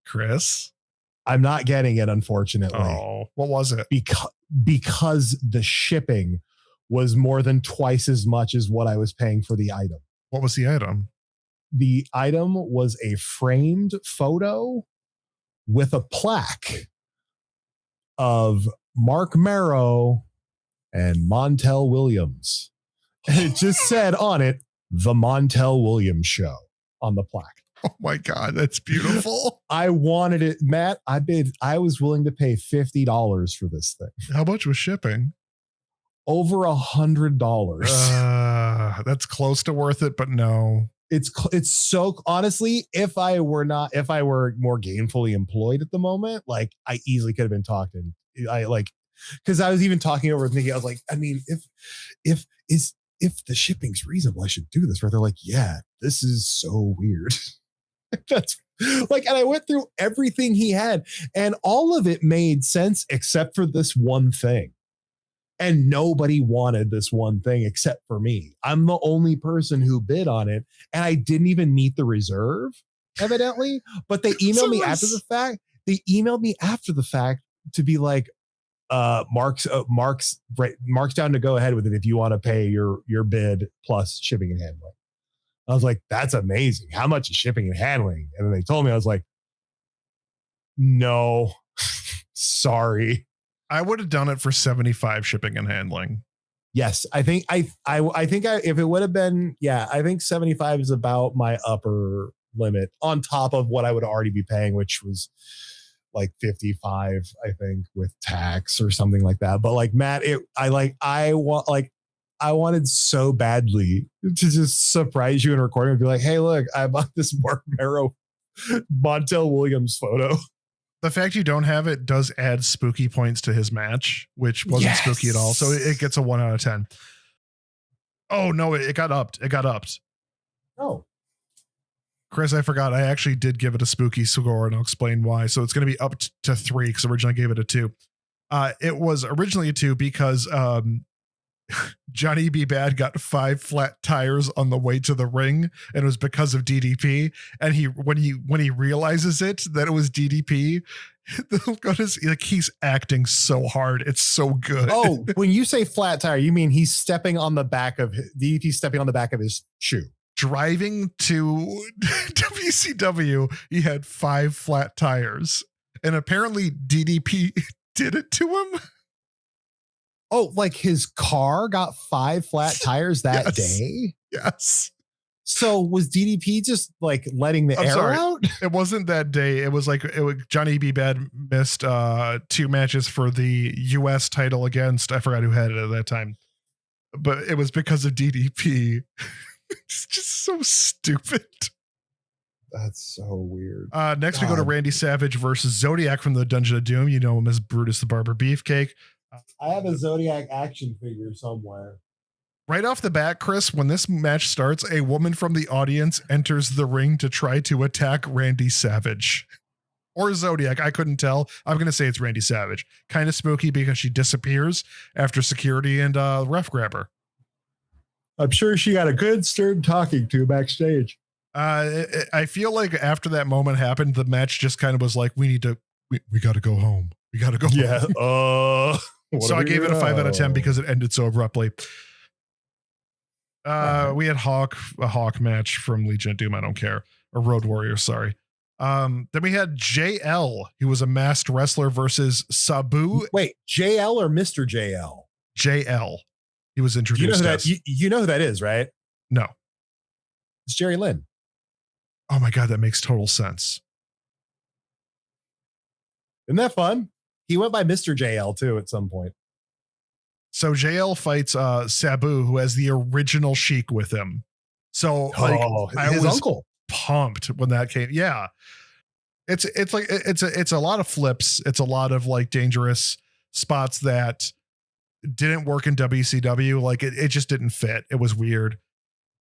Chris, I'm not getting it, unfortunately. Oh, what was it? Because the shipping was more than twice as much as what I was paying for the item. What was the item? The item was a framed photo with a plaque of Mark Marrow and Montel Williams. And it just said on it, The Montel Williams Show on the plaque. Oh my God, that's beautiful. I wanted it, Matt. I was willing to pay $50 for this thing. How much was shipping? Over $100. That's close to worth it, but no. It's so honestly, if I were more gainfully employed at the moment, like I easily could have been talking. Because I was even talking over with Nikki. I was like, I mean, if the shipping's reasonable, I should do this. Right? They're like, yeah, this is so weird. That's like, and I went through everything he had, and all of it made sense except for this one thing. And nobody wanted this one thing except for me. I'm the only person who bid on it. And I didn't even meet the reserve, evidently. But they emailed me after the fact. They emailed me after the fact to be like, Mark's down to go ahead with it if you want to pay your bid plus shipping and handling. I was like, that's amazing. How much is shipping and handling? And then they told me, I was like, no, sorry. I would have done it for 75 shipping and handling. Yes, I think if it would have been, I think 75 is about my upper limit on top of what I would already be paying, which was like 55, I think, with tax or something like that. But like Matt, I wanted so badly to just surprise you in recording and be like, hey, look, I bought this Mark Marrow Montel Williams photo. The fact you don't have it does add spooky points to his match, which wasn't spooky at all. So it gets a 1 out of 10. Oh no, it got upped. It got upped. Oh. Chris, I forgot. I actually did give it a spooky score, and I'll explain why. So it's going to be up to 3 because originally I gave it a 2. It was originally a 2 because Johnny B. Bad got 5 flat tires on the way to the ring, and it was because of DDP. And when he realizes it that it was DDP, he's acting so hard. It's so good. Oh, when you say flat tire, you mean he's stepping on the back of DDP stepping on the back of his shoe. Driving to WCW, he had 5 flat tires, and apparently DDP did it to him. Oh, like his car got 5 flat tires that day? Yes. So was DDP just like letting the air out? It wasn't that day. It was like Johnny B. Bad missed 2 matches for the US title against, I forgot who had it at that time, but it was because of DDP. It's just so stupid. That's so weird. Next we go to Randy Savage versus Zodiac from the Dungeon of Doom. You know him as Brutus the Barber Beefcake. I have a Zodiac action figure somewhere. Right off the bat, Chris, when this match starts, a woman from the audience enters the ring to try to attack Randy Savage. Or Zodiac, I couldn't tell. I'm going to say it's Randy Savage. Kind of spooky because she disappears after security and ref grab her. I'm sure she got a good stern talking to backstage. I feel like after that moment happened, the match just kind of was like, we got to go home. We got to go home. Yeah. So I gave it a 5 out of 10 because it ended so abruptly. We had a Hawk match from Legion of Doom. I don't care. Or Road Warrior. Sorry. Then we had JL. He was a masked wrestler versus Sabu. Wait, JL or Mr. JL? JL. He was introduced. You know who that is, right? No. It's Jerry Lynn. Oh my God, that makes total sense. Isn't that fun? He went by Mr. JL too at some point. So JL fights Sabu, who has the original Sheik with him. So his uncle. Pumped when that came. Yeah. It's a lot of flips. It's a lot of like dangerous spots that didn't work in WCW. Like it just didn't fit. It was weird.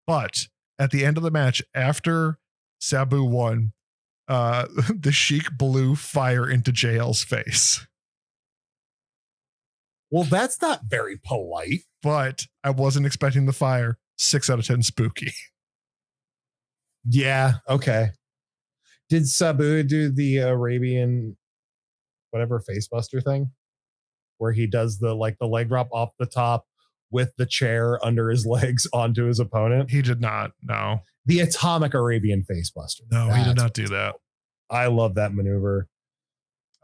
But at the end of the match, after Sabu won, the Sheik blew fire into JL's face. Well, that's not very polite. But I wasn't expecting the fire. 6 out of 10 spooky. Yeah. Okay. Did Sabu do the Arabian whatever facebuster thing where he does the leg drop off the top with the chair under his legs onto his opponent? He did not. No. The atomic Arabian facebuster. No, he did not do that. I love that maneuver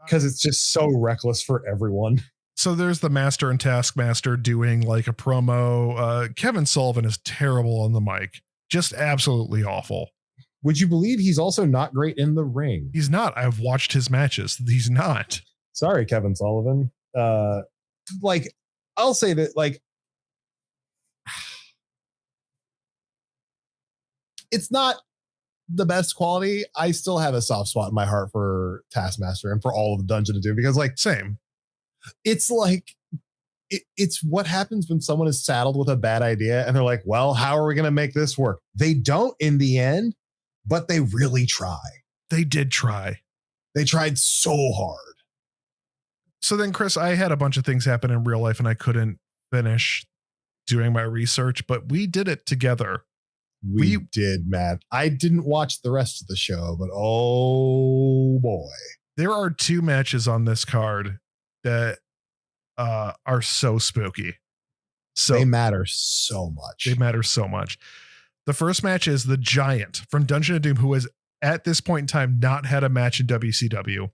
because it's just so reckless for everyone. So there's the Master and Taskmaster doing like a promo. Kevin Sullivan is terrible on the mic. Just absolutely awful. Would you believe he's also not great in the ring? He's not. I've watched his matches. He's not. Sorry, Kevin Sullivan. I'll say that it's not the best quality. I still have a soft spot in my heart for Taskmaster and for all of the Dungeon of Doom because same. It's it's what happens when someone is saddled with a bad idea and they're like, well, how are we going to make this work? They don't in the end, but they really try. They did try. They tried so hard. So then, Chris, I had a bunch of things happen in real life and I couldn't finish doing my research, but we did it together. We did, Matt. I didn't watch the rest of the show, but oh boy. There are 2 matches on this card that are so spooky. So they matter so much. The first match is the Giant from Dungeon of Doom, who has at this point in time not had a match in WCW.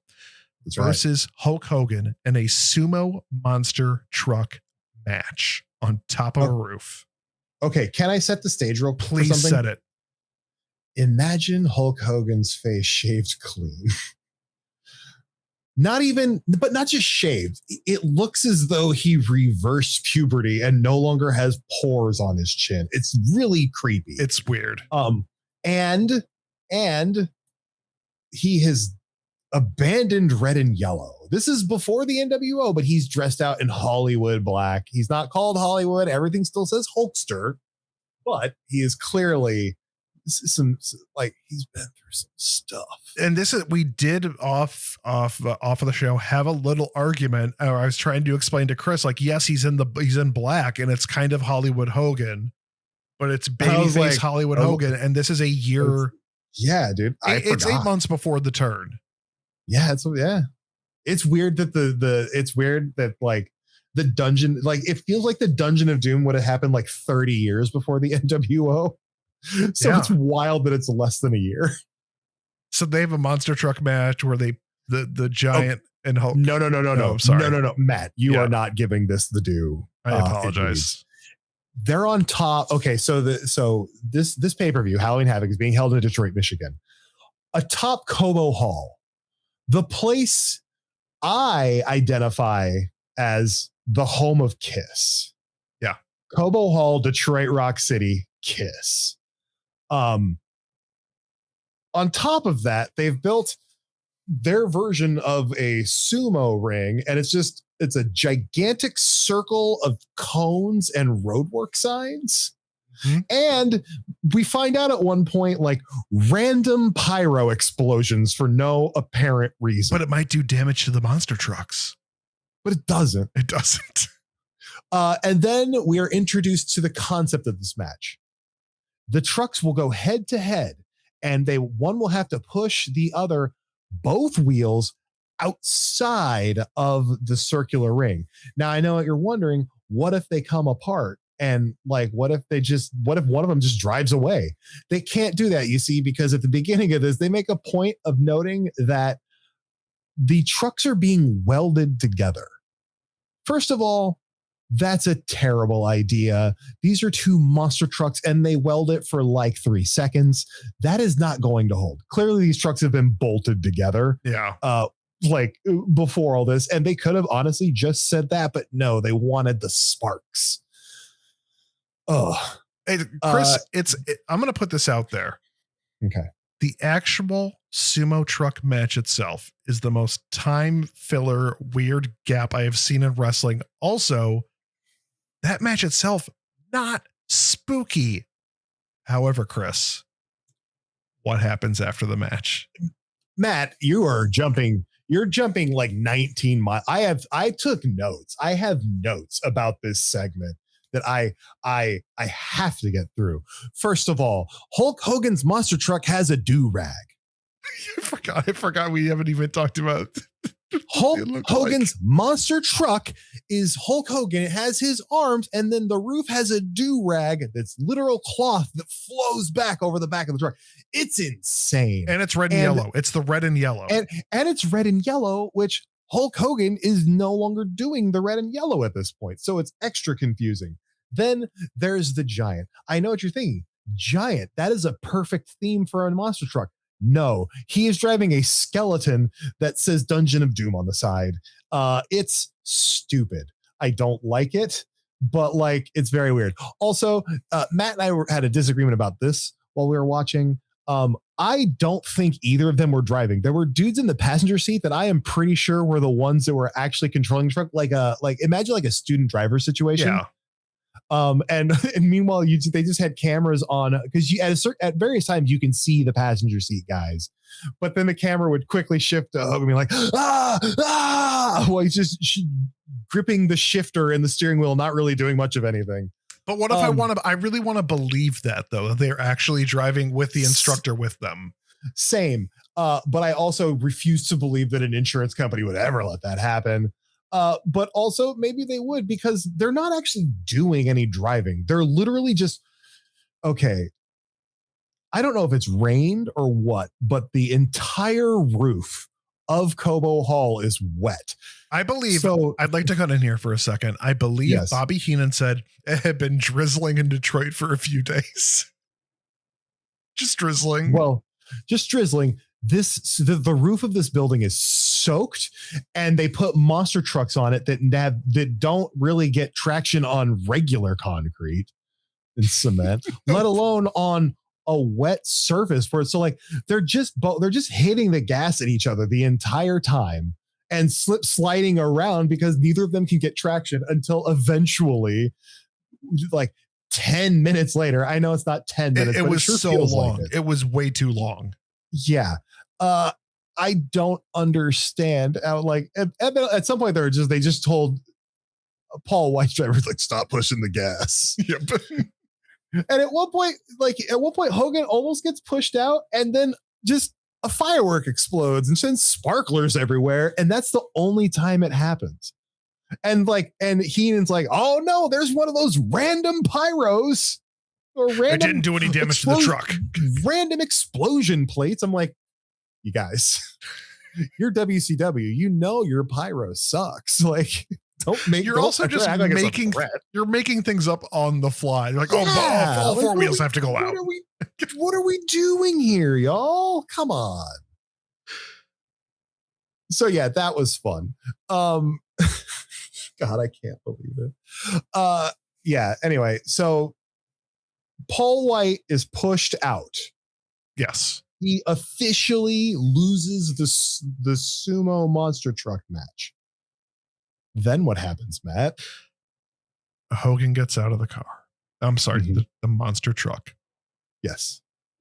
That's versus Hulk Hogan in a sumo monster truck match on top of a roof. Okay, can I set the stage real quick? Please set it. Imagine Hulk Hogan's face shaved clean. Not even, but not just shaved. It looks as though he reversed puberty and no longer has pores on his chin. It's really creepy. It's weird. And he has abandoned red and yellow. This is before the NWO, but he's dressed out in Hollywood black. He's not called Hollywood. Everything still says Hulkster, but he is clearly he's been through some stuff. And this is, we did off of the show have a little argument, or I was trying to explain to Chris, like, yes, he's in black and it's kind of Hollywood Hogan, but it's babyface Hollywood Hogan. And this is a year. Yeah, dude. It's 8 months before the turn. Yeah. It's weird that it's weird that like the dungeon, like it feels like the Dungeon of Doom would have happened like 30 years before the NWO. So It's wild that it's less than a year. So they have a monster truck match where the giant and Hulk. No. I'm sorry. No. Matt, you are not giving this the due. I apologize. They're on top. Okay. So this pay-per-view, Halloween Havoc, is being held in Detroit, Michigan, atop Cobo Hall, the place I identify as the home of Kiss. Yeah. Cobo Hall, Detroit Rock City, Kiss. On top of that, they've built their version of a sumo ring, and it's a gigantic circle of cones and roadwork signs. Mm-hmm. And we find out at one point, like, random pyro explosions for no apparent reason. But it might do damage to the monster trucks. But it doesn't. It doesn't. And then we are introduced to the concept of this match. The trucks will go head to head, and one will have to push the other, both wheels, outside of the circular ring. Now, I know what you're wondering. What if they come apart? And like, what if one of them just drives away? They can't do that, you see, because at the beginning of this, they make a point of noting that the trucks are being welded together. First of all, that's a terrible idea. These are two monster trucks and they weld it for like 3 seconds. That is not going to hold. Clearly, these trucks have been bolted together. Yeah. Like before all this, and they could have honestly just said that, but no, they wanted the sparks. Oh, hey, Chris, I'm going to put this out there. Okay. The actual sumo truck match itself is the most time filler, weird gap I have seen in wrestling. Also, that match itself, not spooky. However, Chris, what happens after the match? Matt, you're jumping like 19 miles. I took notes. I have notes about this segment that I have to get through. First of all, Hulk Hogan's monster truck has a do-rag. I forgot we haven't even talked about Hulk Hogan's monster truck is Hulk Hogan. It has his arms, and then the roof has a do-rag that's literal cloth that flows back over the back of the truck. It's insane. And it's red and yellow. It's the red and yellow. And it's red and yellow, which Hulk Hogan is no longer doing the red and yellow at this point. So it's extra confusing. Then there's the giant. I know what you're thinking. Giant. That is a perfect theme for a monster truck. No, he is driving a skeleton that says Dungeon of Doom on the side. It's stupid. I don't like it, but like, it's very weird. Also, Matt and I had a disagreement about this while we were watching. I don't think either of them were driving. There were dudes in the passenger seat that I am pretty sure were the ones that were actually controlling the truck. Like imagine like a student driver situation. Yeah. And meanwhile, they just had cameras on, because at various times you can see the passenger seat guys, but then the camera would quickly shift to Hogan, be like, while he's just gripping the shifter and the steering wheel, not really doing much of anything. But what if I really want to believe that though, that they're actually driving with the instructor with them? Same. But I also refuse to believe that an insurance company would ever let that happen. But also maybe they would, because they're not actually doing any driving. They're literally just, okay, I don't know if it's rained or what, but the entire roof of Cobo Hall is wet. I believe, so, I'd like to cut in here for a second. I believe yes. Bobby Heenan said it had been drizzling in Detroit for a few days. Just drizzling. Well, just drizzling. The roof of this building is soaked, and they put monster trucks on it that don't really get traction on regular concrete and cement, let alone on a wet surface for it. So like they're just hitting the gas at each other the entire time and sliding around because neither of them can get traction until eventually, like 10 minutes later. I know it's not 10 minutes. It was sure so long. It was way too long. Yeah. I don't understand how, like, at some point they just told Paul White's driver, like, stop pushing the gas. Yep. And at one point, Hogan almost gets pushed out, and then just a firework explodes and sends sparklers everywhere. And that's the only time it happens. And Heenan's like, oh no, there's one of those random pyros. Or random it didn't do any damage to the truck. Random explosion plates. I'm like, you guys, you're WCW. You know your pyro sucks. Like, you're making things up on the fly. You're like, all four wheels have to go out. What are we doing here, y'all? Come on. So yeah, that was fun. God, I can't believe it. Yeah. Anyway, so Paul White is pushed out. Yes. He officially loses the sumo monster truck match. Then what happens, Matt? Hogan gets out of the car. I'm sorry, the monster truck. Yes.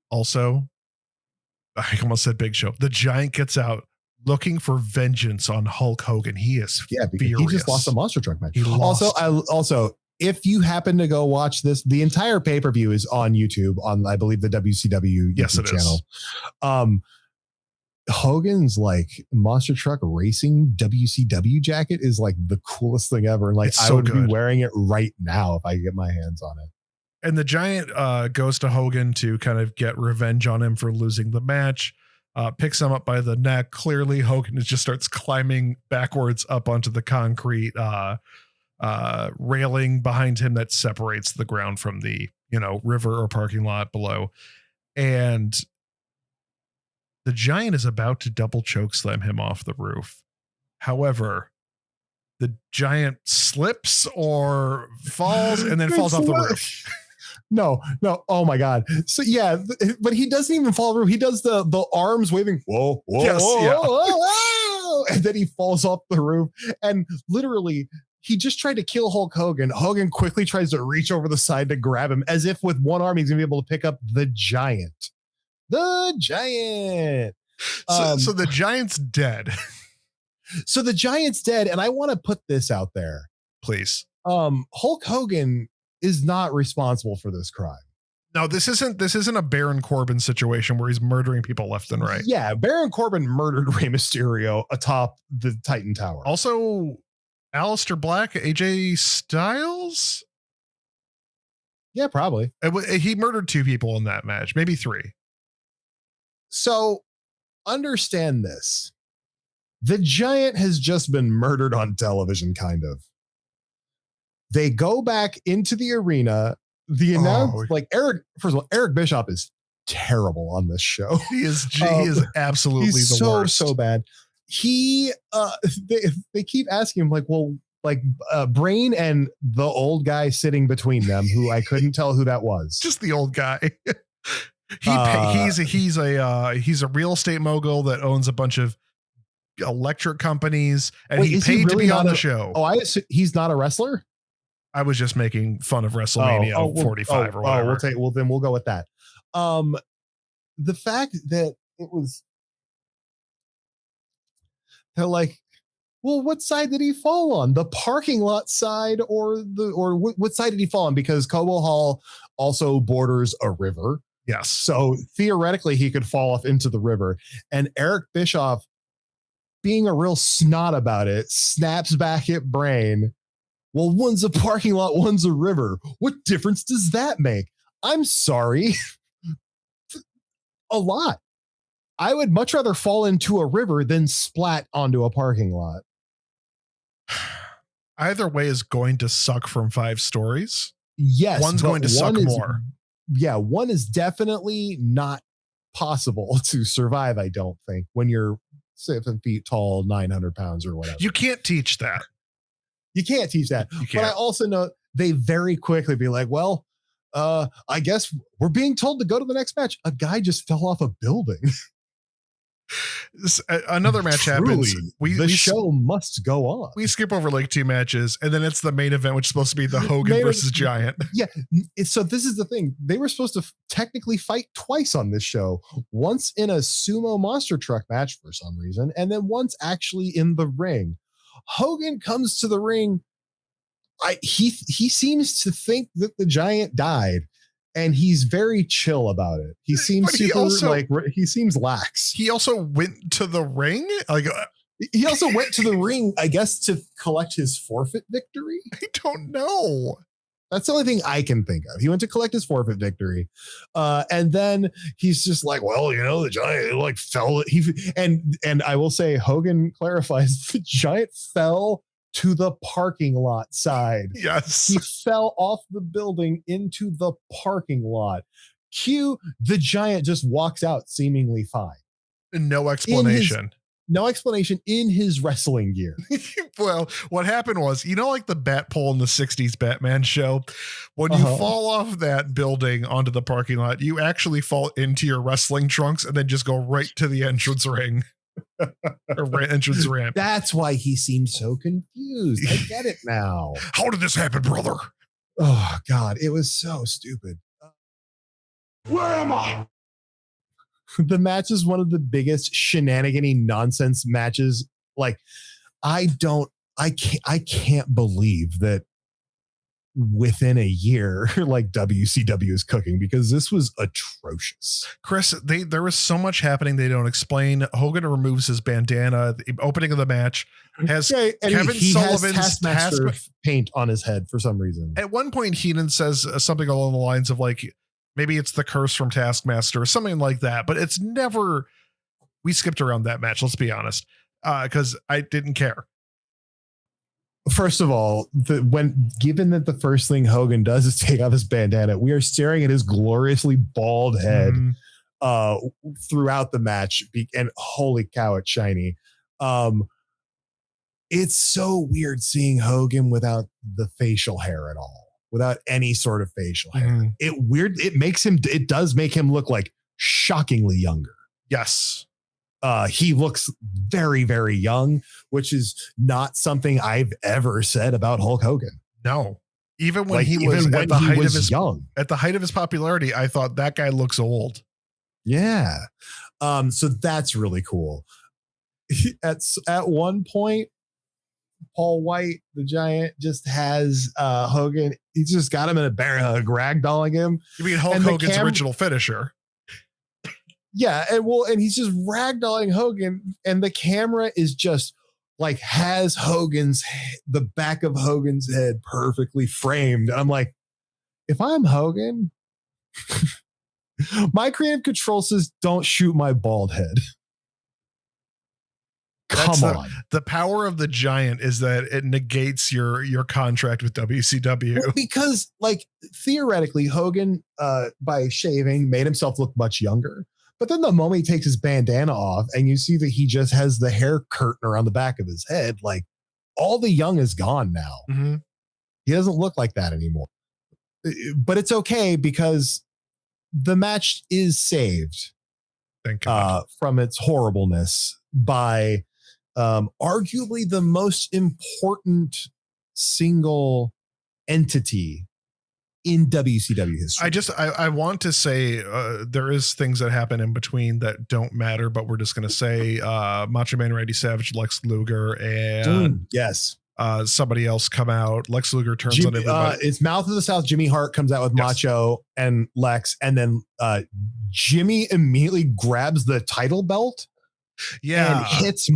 Also, I almost said Big Show. The Giant gets out looking for vengeance on Hulk Hogan. He is because furious. he just lost a monster truck match. He lost. Also, if you happen to go watch this, the entire pay-per-view is on YouTube on, I believe, the WCW YouTube channel. Hogan's like monster truck racing WCW jacket is like the coolest thing ever. And like, I would be wearing it right now if I could get my hands on it. And the Giant goes to Hogan to kind of get revenge on him for losing the match. Picks him up by the neck. Clearly, Hogan just starts climbing backwards up onto the concrete railing behind him that separates the ground from the, river or parking lot below. And the Giant is about to double choke slam him off the roof. However, the Giant slips or falls and then falls off the roof. No. Oh my God. So yeah, but he doesn't even fall through. He does the arms waving. Whoa. Yes, Whoa. And then he falls off the roof. And literally, he just tried to kill Hulk Hogan. Hogan quickly tries to reach over the side to grab him, as if with one arm he's gonna be able to pick up the Giant. The Giant. So the Giant's dead. So the Giant's dead, and I want to put this out there, please. Hulk Hogan is not responsible for this crime. No, this isn't a Baron Corbin situation where he's murdering people left and right. Yeah, Baron Corbin murdered Rey Mysterio atop the Titan Tower. Also, Aleister Black, AJ Styles. Yeah, probably. He murdered 2 people in that match, maybe 3. So understand this. The Giant has just been murdered on television, kind of. They go back into the arena. The announce, first of all, Eric Bischoff is terrible on this show. He is absolutely the worst. So bad. They keep asking him Brain and the old guy sitting between them, who I couldn't tell who that was. Just the old guy. He's a real estate mogul that owns a bunch of electric companies, and he paid to be on the show. Oh, he's not a wrestler? I was just making fun of WrestleMania 45 or whatever. Then we'll go with that. The fact that it was, they're like, well, what side did he fall on? The parking lot side or what side did he fall on? Because Cobo Hall also borders a river. Yes. So theoretically he could fall off into the river. And Eric Bischoff, being a real snot about it, snaps back at Brain. Well, one's a parking lot, one's a river. What difference does that make? I'm sorry. A lot. I would much rather fall into a river than splat onto a parking lot. Either way is going to suck from 5 stories. Yes. One's going to suck more. Yeah, one is definitely not possible to survive, I don't think, when you're 7 feet tall, 900 pounds or whatever. You can't teach that. You can't teach that. But I also know they very quickly be like, well, I guess we're being told to go to the next match. A guy just fell off a building. Another match happens. The show must go on. We skip over like 2 matches, and then it's the main event, which is supposed to be the Hogan versus Giant. Yeah. So this is the thing. They were supposed to technically fight twice on this show. Once in a sumo monster truck match for some reason, and then once actually in the ring. Hogan comes to the ring. He seems to think that the Giant died. And he's very chill about it. He seems he seems lax. He also went to the ring. He also went to the ring, I guess, to collect his forfeit victory. I don't know. That's the only thing I can think of. He went to collect his forfeit victory. And then he's just like, well, the Giant fell. And I will say Hogan clarifies the Giant fell to the parking lot side. Yes. He fell off the building into the parking lot. Cue, the Giant just walks out seemingly fine. No explanation. No explanation in his wrestling gear. Well, what happened was, like the bat pole in the 60s Batman show, when you fall off that building onto the parking lot, you actually fall into your wrestling trunks and then just go right to the entrance ring. Or entrance ramp. That's why he seemed so confused. I get it now. How did this happen, brother? Oh God, it was so stupid. Where am I? The match is one of the biggest shenanigan-y nonsense matches. I can't believe that within a year, WCW is cooking, because this was atrocious. Chris, there was so much happening they don't explain. Hogan removes his bandana. The opening of the match has Kevin Sullivan's Taskmaster paint on his head for some reason. At one point, Heenan says something along the lines of maybe it's the curse from Taskmaster or something like that, but it's never. We skipped around that match. Let's be honest, because I didn't care. First of all, given that the first thing Hogan does is take off his bandana, we are staring at his gloriously bald head throughout the match, and holy cow, it's shiny. It's so weird seeing Hogan without the facial hair at all, without any sort of facial hair. It does make him look shockingly younger. Yes. He looks very, very young, which is not something I've ever said about Hulk Hogan. No, even when he was at the height of his popularity, I thought that guy looks old. Yeah. So that's really cool. At one point, Paul White, the Giant, just has Hogan. He's just got him in a bear hug, ragdolling him. You mean Hulk Hogan's original finisher? Yeah, and he's just ragdolling Hogan, and the camera is just has the back of Hogan's head perfectly framed. And I'm like, if I'm Hogan, my creative control says don't shoot my bald head. Come on. The power of the Giant is that it negates your contract with WCW. Well, because theoretically, Hogan by shaving made himself look much younger. But then the moment he takes his bandana off and you see that he just has the hair curtain around the back of his head, all the young is gone now. Mm-hmm. He doesn't look like that anymore. But it's okay because the match is saved Thank God. From its horribleness by arguably the most important single entity in WCW history. I want to say there is things that happen in between that don't matter, but we're just going to say Macho Man Randy Savage, Lex Luger, and somebody else come out. Lex Luger turns on everybody. It's Mouth of the South. Jimmy Hart comes out with Macho and Lex, and then Jimmy immediately grabs the title belt. Yeah, and hits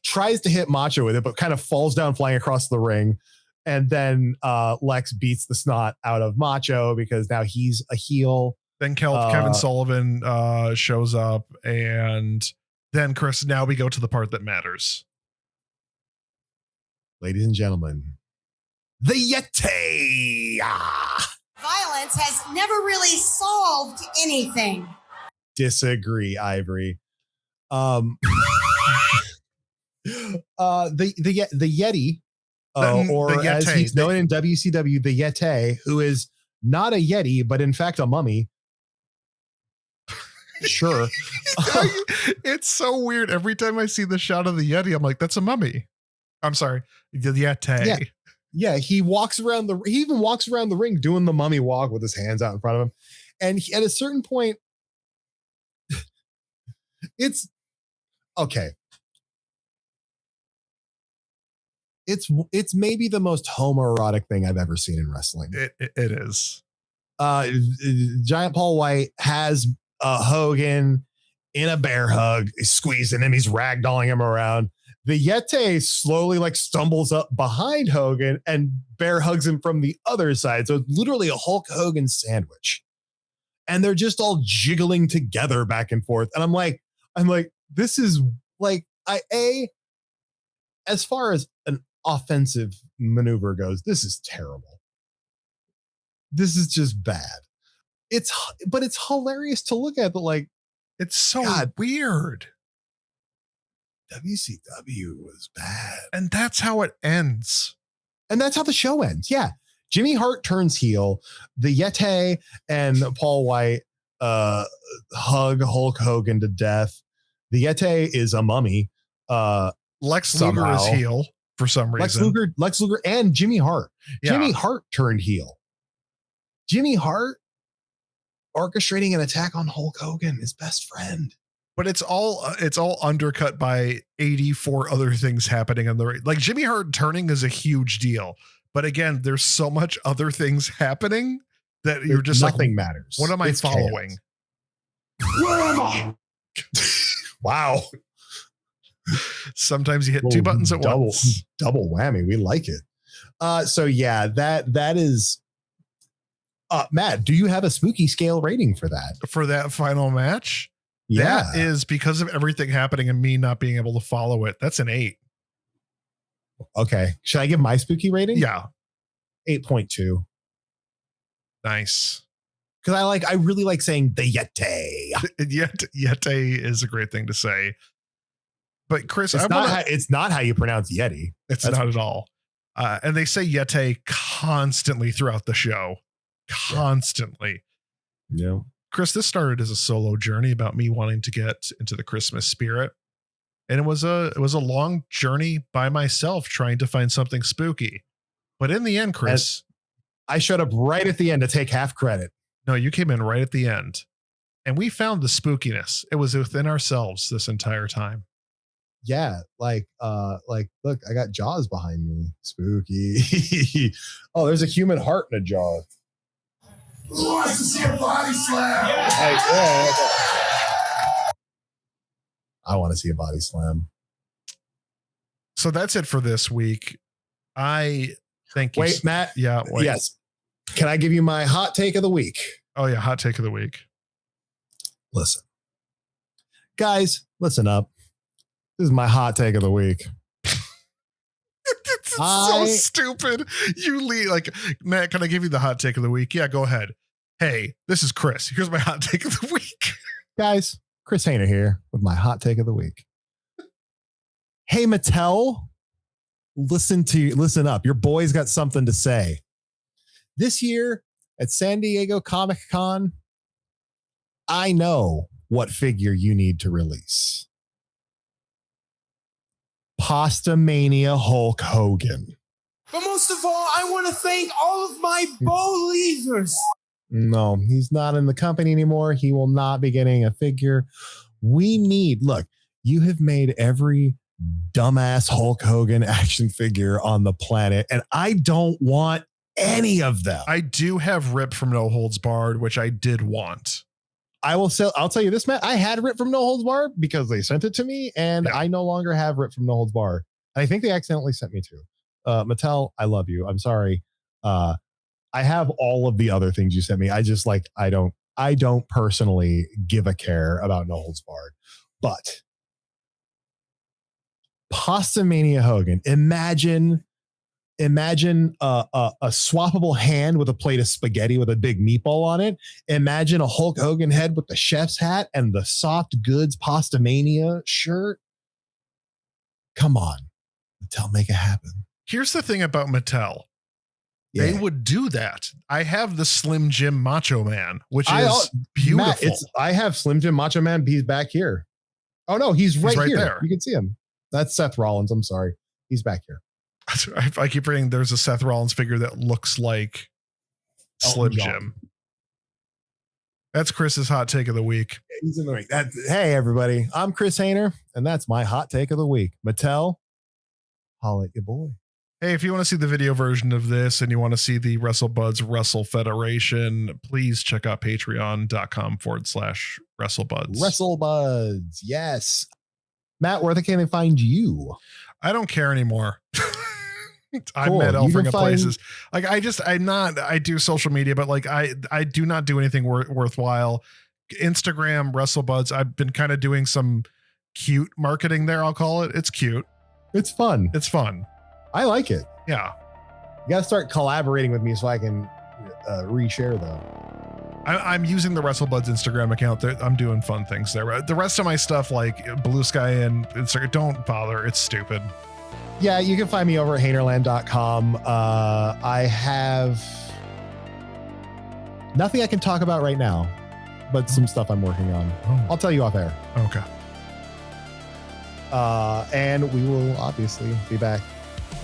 tries to hit Macho with it, but kind of falls down flying across the ring. And then Lex beats the snot out of Macho because now he's a heel. Then Kevin Sullivan shows up, and then Chris. Now we go to the part that matters. Ladies and gentlemen, the Yeti. Violence has never really solved anything. Disagree, Ivory. The Yeti, or the as Yeti, he's known in WCW, the Yeti, who is not a Yeti, but in fact a mummy. Sure. It's so weird. Every time I see the shot of the Yeti, I'm like, that's a mummy. I'm sorry. The Yeti. Yeah. He even walks around the ring doing the mummy walk with his hands out in front of him. And at a certain point, it's okay. It's maybe the most homoerotic thing I've ever seen in wrestling. It is. Giant Paul White has Hogan in a bear hug, he's squeezing him, he's ragdolling him around. The Yeti slowly stumbles up behind Hogan and bear hugs him from the other side. So it's literally a Hulk Hogan sandwich. And they're just all jiggling together back and forth. And I'm like, this is as far as an offensive maneuver goes, this is terrible. This is just bad. But it's hilarious to look at, but it's so weird. WCW was bad. And that's how it ends. And that's how the show ends. Yeah. Jimmy Hart turns heel. The Yeti and Paul White hug Hulk Hogan to death. The Yeti is a mummy. Lex Luger is heel for some reason. Lex Luger and Jimmy Hart. Yeah. Jimmy Hart turned heel. Jimmy Hart orchestrating an attack on Hulk Hogan, his best friend. But it's all undercut by 84 other things happening on the ring. Like Jimmy Hart turning is a huge deal. But again, there's so much other things happening that you're just nothing matters. What am I following? Chaos. Where am I? Wow. Sometimes you hit two buttons at once. Double whammy. We like it. So yeah, that is Matt, do you have a spooky scale rating for that? For that final match? Yeah. That is because of everything happening and me not being able to follow it. That's an 8. Okay. Should I give my spooky rating? Yeah. 8.2. Nice. Because I really like saying the Yeti. Yeti is a great thing to say. But Chris, it's not how you pronounce Yeti. That's not at all. And they say Yeti constantly throughout the show. Constantly. Yeah. Chris, this started as a solo journey about me wanting to get into the Christmas spirit. And it was a long journey by myself trying to find something spooky. But in the end, Chris, I showed up right at the end to take half credit. No, you came in right at the end. And we found the spookiness. It was within ourselves this entire time. Yeah, look, I got Jaws behind me. Spooky. Oh, there's a human heart in a jar. Who wants to see a body slam? I want to see a body slam. So that's it for this week. I thank you. Wait, Matt. Yeah. Wait. Yes. Can I give you my hot take of the week? Oh, yeah. Hot take of the week. Listen. Guys, listen up. This is my hot take of the week. It's so stupid. You leave Matt, can I give you the hot take of the week? Yeah, go ahead. Hey, this is Chris. Here's my hot take of the week. Guys, Chris Hayner here with my hot take of the week. Hey, Mattel, listen up. Your boy's got something to say. This year at San Diego Comic-Con, I know what figure you need to release. Pasta Mania Hulk Hogan. But most of all, I want to thank all of my believers. No, he's not in the company anymore. He will not be getting a figure. Look, you have made every dumbass Hulk Hogan action figure on the planet, and I don't want any of them. I do have Rip from No Holds Barred, which I did want. I'll tell you this, Matt. I had Rip from No Holds Barred because they sent it to me, and I no longer have Rip from No Holds Barred. I think they accidentally sent me to. Mattel, I love you. I'm sorry. I have all of the other things you sent me. I just I don't personally give a care about No Holds Barred. But Pasta Mania Hogan, imagine a swappable hand with a plate of spaghetti with a big meatball on it. Imagine a Hulk Hogan head with the chef's hat and the soft goods Pasta Mania shirt. Come on, Mattel, make it happen. Here's the thing about Mattel. Yeah. They would do that. I have the Slim Jim Macho Man, which is beautiful. Matt, I have Slim Jim Macho Man. He's back here. Oh no, he's right here. There. You can see him. That's Seth Rollins. I'm sorry. He's back here. I keep reading there's a Seth Rollins figure that looks like Slim Jim. That's Chris's hot take of the week. He's in the ring. Hey, everybody. I'm Chris Hayner, and that's my hot take of the week. Mattel, holla at your boy. Hey, if you want to see the video version of this and you want to see the WrestleBuds Wrestle Federation, please check out patreon.com/WrestleBuds. WrestleBuds. Yes. Matt, where can they find you? I don't care anymore. I'm Cool. at Elfring places. Like I do social media, but like I do not do anything worthwhile. Instagram, WrestleBuds. I've been kind of doing some cute marketing there. I'll call it. It's cute. It's fun. It's fun. I like it. Yeah. You got to start collaborating with me so I can reshare though. I'm using the WrestleBuds Instagram account. I'm doing fun things there. The rest of my stuff, like Blue Sky and Instagram, don't bother. It's stupid. Yeah, you can find me over at Haynerland.com. I have nothing I can talk about right now, but some stuff I'm working on. I'll tell you off air. Okay. And we will obviously be back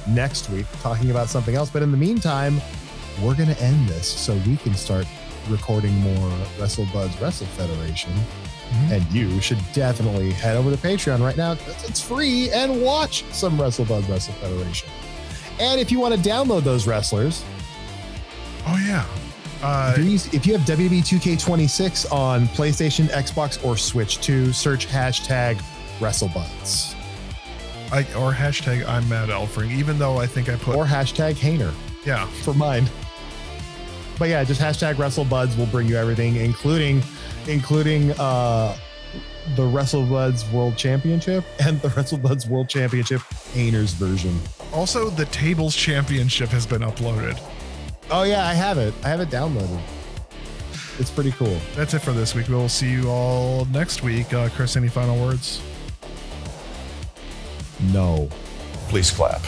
next week talking about something else. But in the meantime, we're going to end this so we can start recording more WrestleBuds Wrestle Federation. Mm-hmm. And you should definitely head over to Patreon right now. It's free, and watch some WrestleBuds Wrestle Federation. And if you want to download those wrestlers. Oh, yeah. If you have WWE 2K26 on PlayStation, Xbox, or Switch 2, search hashtag WrestleBuds. Or hashtag I'm Matt Elfring, even though I think I put. Or hashtag Hayner. Yeah. For mine. But yeah, just hashtag WrestleBuds will bring you everything, including the WrestleBuds World Championship and the WrestleBuds World Championship Hayner's version. Also, the Tables Championship has been uploaded. Oh yeah, I have it. I have it downloaded. It's pretty cool. That's it for this week. We'll see you all next week. Chris, any final words? No. Please clap.